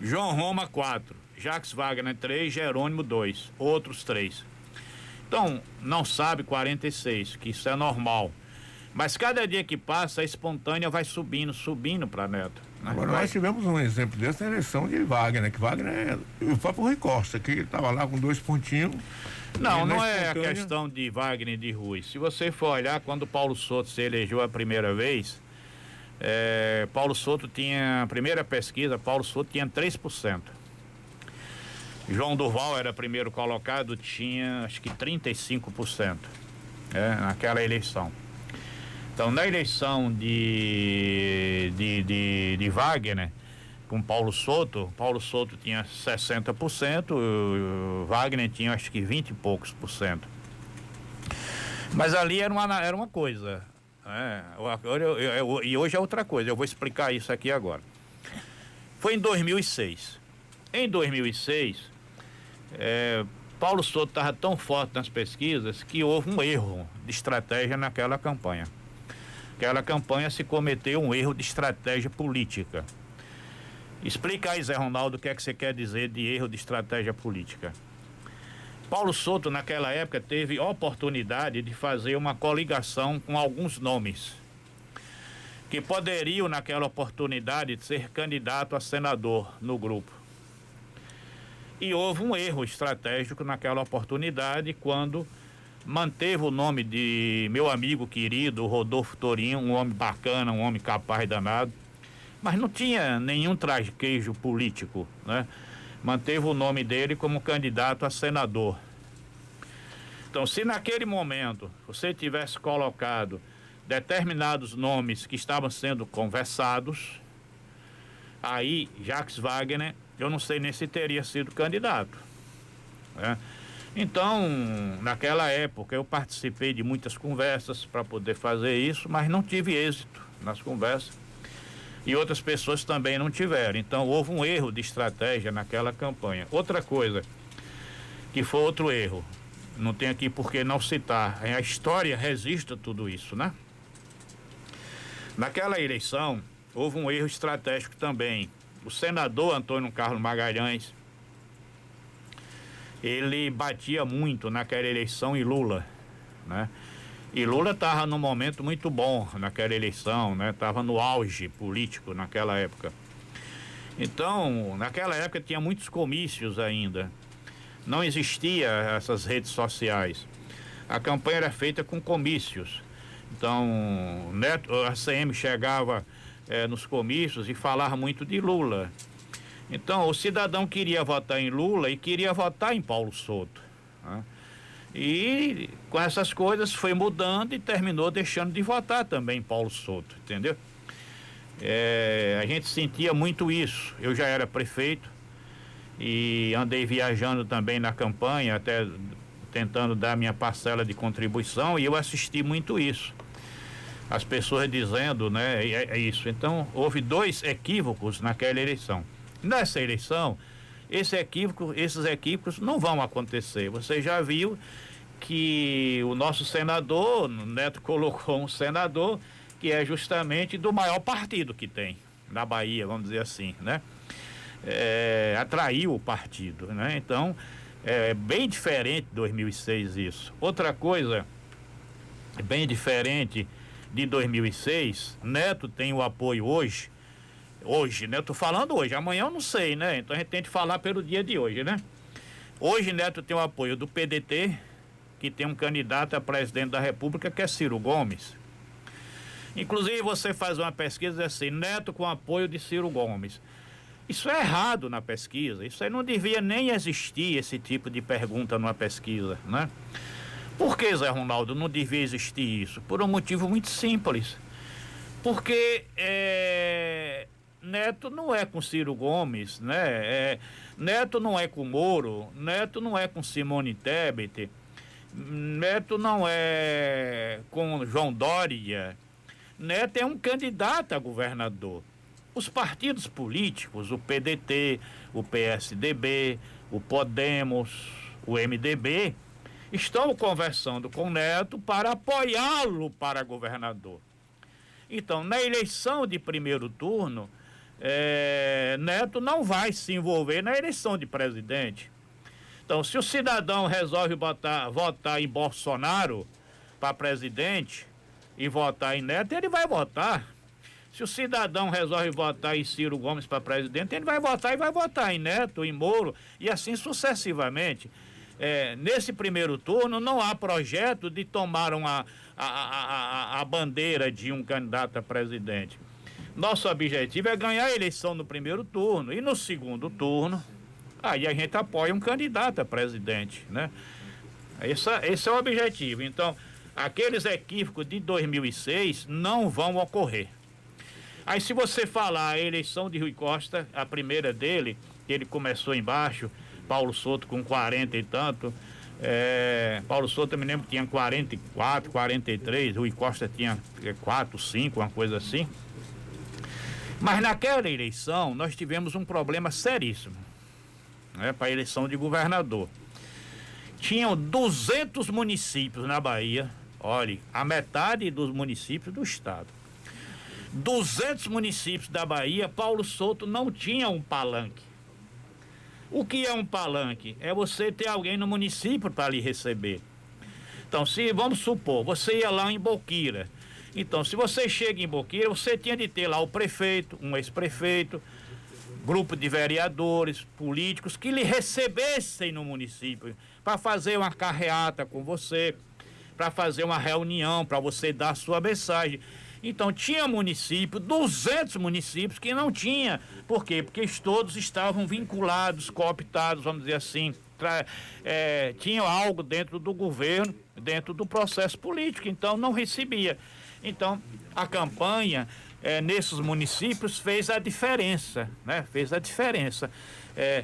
João Roma, 4%. Jacques Wagner, 3%. Jerônimo, 2%. Outros 3%. Então, não sabe 46%, que isso é normal. Mas cada dia que passa, a espontânea vai subindo para Neto. Né? Agora, nós tivemos um exemplo dessa na eleição de Wagner, que Wagner o próprio Rui Costa, que estava lá com 2 pontinhos. Não é a questão de Wagner e de Rui. Se você for olhar, quando Paulo Souto se elegeu a primeira vez, Paulo Souto tinha, a primeira pesquisa, Paulo Souto tinha 3%. João Durval era primeiro colocado, tinha acho que 35%, naquela eleição. Então, na eleição de Wagner com Paulo Souto tinha 60%, o Wagner tinha acho que 20 e poucos por cento. Mas ali era uma coisa, né? E hoje é outra coisa, eu vou explicar isso aqui agora. Foi em 2006. Em 2006, Paulo Souto estava tão forte nas pesquisas que houve um erro de estratégia naquela campanha. Aquela campanha se cometeu um erro de estratégia política. Explica aí, Zé Ronaldo, o que é que você quer dizer de erro de estratégia política. Paulo Souto, naquela época, teve oportunidade de fazer uma coligação com alguns nomes que poderiam, naquela oportunidade, ser candidato a senador no grupo. E houve um erro estratégico naquela oportunidade quando manteve o nome de meu amigo querido, Rodolfo Torinho, um homem bacana, um homem capaz danado, mas não tinha nenhum traquejo político, né? Manteve o nome dele como candidato a senador. Então, se naquele momento você tivesse colocado determinados nomes que estavam sendo conversados, aí Jacques Wagner, eu não sei nem se teria sido candidato, né? Então, naquela época eu participei de muitas conversas para poder fazer isso, mas não tive êxito nas conversas. E outras pessoas também não tiveram. Então houve um erro de estratégia naquela campanha. Outra coisa, que foi outro erro, não tem aqui por que não citar, a história registra tudo isso, né? Naquela eleição, houve um erro estratégico também. O senador Antônio Carlos Magalhães, ele batia muito naquela eleição em Lula, né? E Lula estava num momento muito bom naquela eleição, né? Estava no auge político naquela época. Então, naquela época tinha muitos comícios ainda. Não existia essas redes sociais. A campanha era feita com comícios. Então, a ACM chegava nos comícios e falava muito de Lula. Então, o cidadão queria votar em Lula e queria votar em Paulo Souto, né? E com essas coisas foi mudando e terminou deixando de votar também Paulo Souto, entendeu? A gente sentia muito isso. Eu já era prefeito e andei viajando também na campanha, até tentando dar minha parcela de contribuição, e eu assisti muito isso. As pessoas dizendo, né, isso. Então, houve 2 equívocos naquela eleição. Nessa eleição, esses equívocos não vão acontecer. Você já viu que o nosso senador, o Neto colocou um senador que é justamente do maior partido que tem na Bahia, vamos dizer assim, né? Atraiu o partido, né? Então, é bem diferente de 2006 isso. Outra coisa, bem diferente de 2006, Neto tem o apoio hoje, né? Eu tô falando hoje, amanhã eu não sei, né? Então a gente tem que falar pelo dia de hoje, né? Hoje Neto tem o apoio do PDT, que tem um candidato a presidente da República, que é Ciro Gomes. Inclusive você faz uma pesquisa assim, Neto com apoio de Ciro Gomes. Isso é errado na pesquisa, isso aí não devia nem existir, esse tipo de pergunta numa pesquisa, né? Por que, Zé Ronaldo, não devia existir isso? Por um motivo muito simples. Porque Neto não é com Ciro Gomes, né? Neto não é com Moro, Neto não é com Simone Tebet, Neto não é com João Dória. Neto é um candidato a governador. Os partidos políticos, o PDT, o PSDB, o Podemos, o MDB, estão conversando com Neto para apoiá-lo para governador. Então, na eleição de primeiro turno, Neto não vai se envolver na eleição de presidente. Então, se o cidadão resolve votar em Bolsonaro para presidente e votar em Neto, ele vai votar. Se o cidadão resolve votar em Ciro Gomes para presidente, ele vai votar em Neto, em Moro, e assim sucessivamente. Nesse primeiro turno não há projeto de tomar a bandeira de um candidato a presidente. Nosso objetivo é ganhar a eleição no primeiro turno, e no segundo turno, aí a gente apoia um candidato a presidente, né? Esse é o objetivo. Então, aqueles equívocos de 2006 não vão ocorrer. Aí se você falar a eleição de Rui Costa, a primeira dele, que ele começou embaixo, Paulo Souto com 40 e tanto, Paulo Souto, eu me lembro que tinha 44, 43, Rui Costa tinha 4, 5, uma coisa assim. Mas naquela eleição nós tivemos um problema seríssimo, né, para a eleição de governador. Tinham 200 municípios na Bahia, olhe, a metade dos municípios do estado. 200 municípios da Bahia, Paulo Souto não tinha um palanque. O que é um palanque? É você ter alguém no município para lhe receber. Então, se vamos supor, você ia lá em Boqueira. Então, se você chega em Boqueira, você tinha de ter lá o prefeito, um ex-prefeito, grupo de vereadores, políticos que lhe recebessem no município para fazer uma carreata com você, para fazer uma reunião, para você dar a sua mensagem. Então tinha município, 200 municípios que não tinha. Por quê? Porque todos estavam vinculados, cooptados, vamos dizer assim, tinham algo dentro do governo, dentro do processo político, então não recebia. Então a campanha nesses municípios fez a diferença, né? Fez a diferença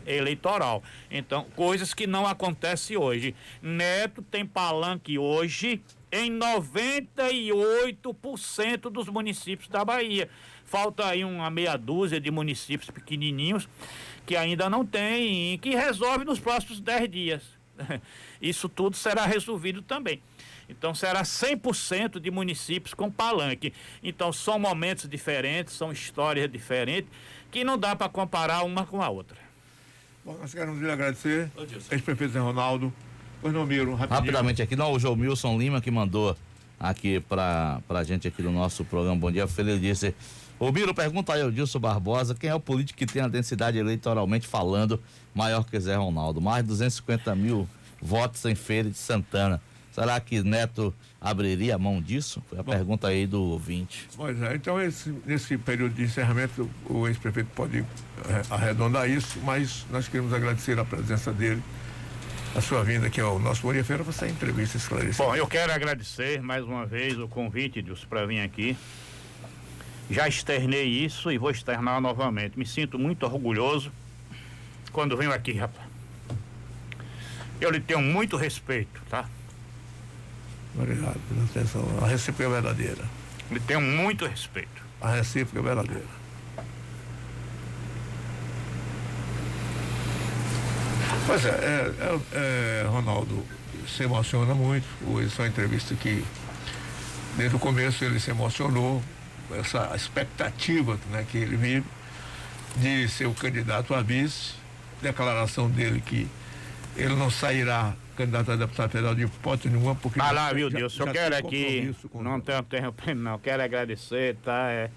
eleitoral. Então, coisas que não acontecem hoje. Neto tem palanque hoje em 98% dos municípios da Bahia. Falta aí uma meia dúzia de municípios pequenininhos que ainda não tem e que resolve nos próximos 10 dias. Isso tudo será resolvido também. Então será 100% de municípios com palanque. Então são momentos diferentes, são histórias diferentes que não dá para comparar uma com a outra. Bom, nós queremos lhe agradecer, ex-prefeito Zé Ronaldo. Pois não, Miro, rapidamente aqui, não, o João Milson Lima que mandou aqui pra gente aqui do nosso programa Bom Dia Feliz, ele disse: ô Miro, pergunta aí ao Dilson Barbosa, quem é o político que tem a densidade eleitoralmente falando maior que Zé Ronaldo? Mais de 250 mil votos em Feira de Santana. Será que Neto abriria a mão disso? Foi a pergunta aí do ouvinte. Pois é, então nesse período de encerramento o ex-prefeito pode arredondar isso, mas nós queremos agradecer a presença dele, a sua vinda aqui ao nosso Bom Dia Feira, para essa entrevista esclarecida. Bom, eu quero agradecer mais uma vez o convite, Dilson, para vir aqui. Já externei isso e vou externar novamente. Me sinto muito orgulhoso quando venho aqui, rapaz. Eu lhe tenho muito respeito, tá? Obrigado pela atenção. A recíproca é verdadeira. Lhe tenho muito respeito. A recíproca é verdadeira. Pois Ronaldo se emociona muito. Hoje foi uma entrevista que, desde o começo, ele se emocionou. Essa expectativa, né, que ele vive de ser o candidato a vice. Declaração dele que ele não sairá candidato a deputado federal de hipótese nenhuma, porque... Vai lá, viu, Deus, eu quero aqui, não tenho tempo, não, quero agradecer, tá?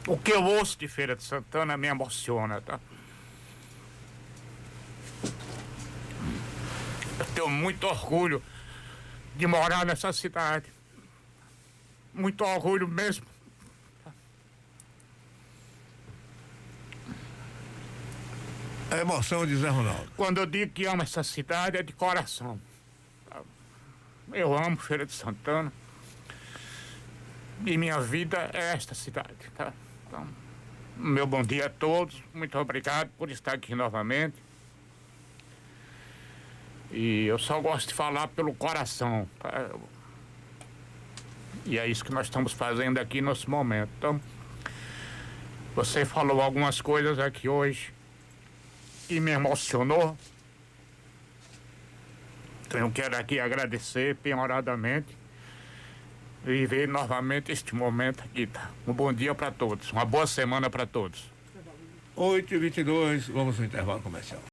O que eu ouço de Feira de Santana me emociona, tá? Eu tenho muito orgulho de morar nessa cidade, muito orgulho mesmo. A emoção de Zé Ronaldo. Quando eu digo que amo essa cidade, é de coração. Eu amo Feira de Santana. E minha vida é esta cidade, tá? Então, meu bom dia a todos. Muito obrigado por estar aqui novamente. E eu só gosto de falar pelo coração, tá? E é isso que nós estamos fazendo aqui nesse momento. Então, você falou algumas coisas aqui hoje que me emocionou. Então eu quero aqui agradecer penhoradamente e ver novamente este momento aqui, tá? Um bom dia para todos, uma boa semana para todos. 8h22, vamos no intervalo comercial.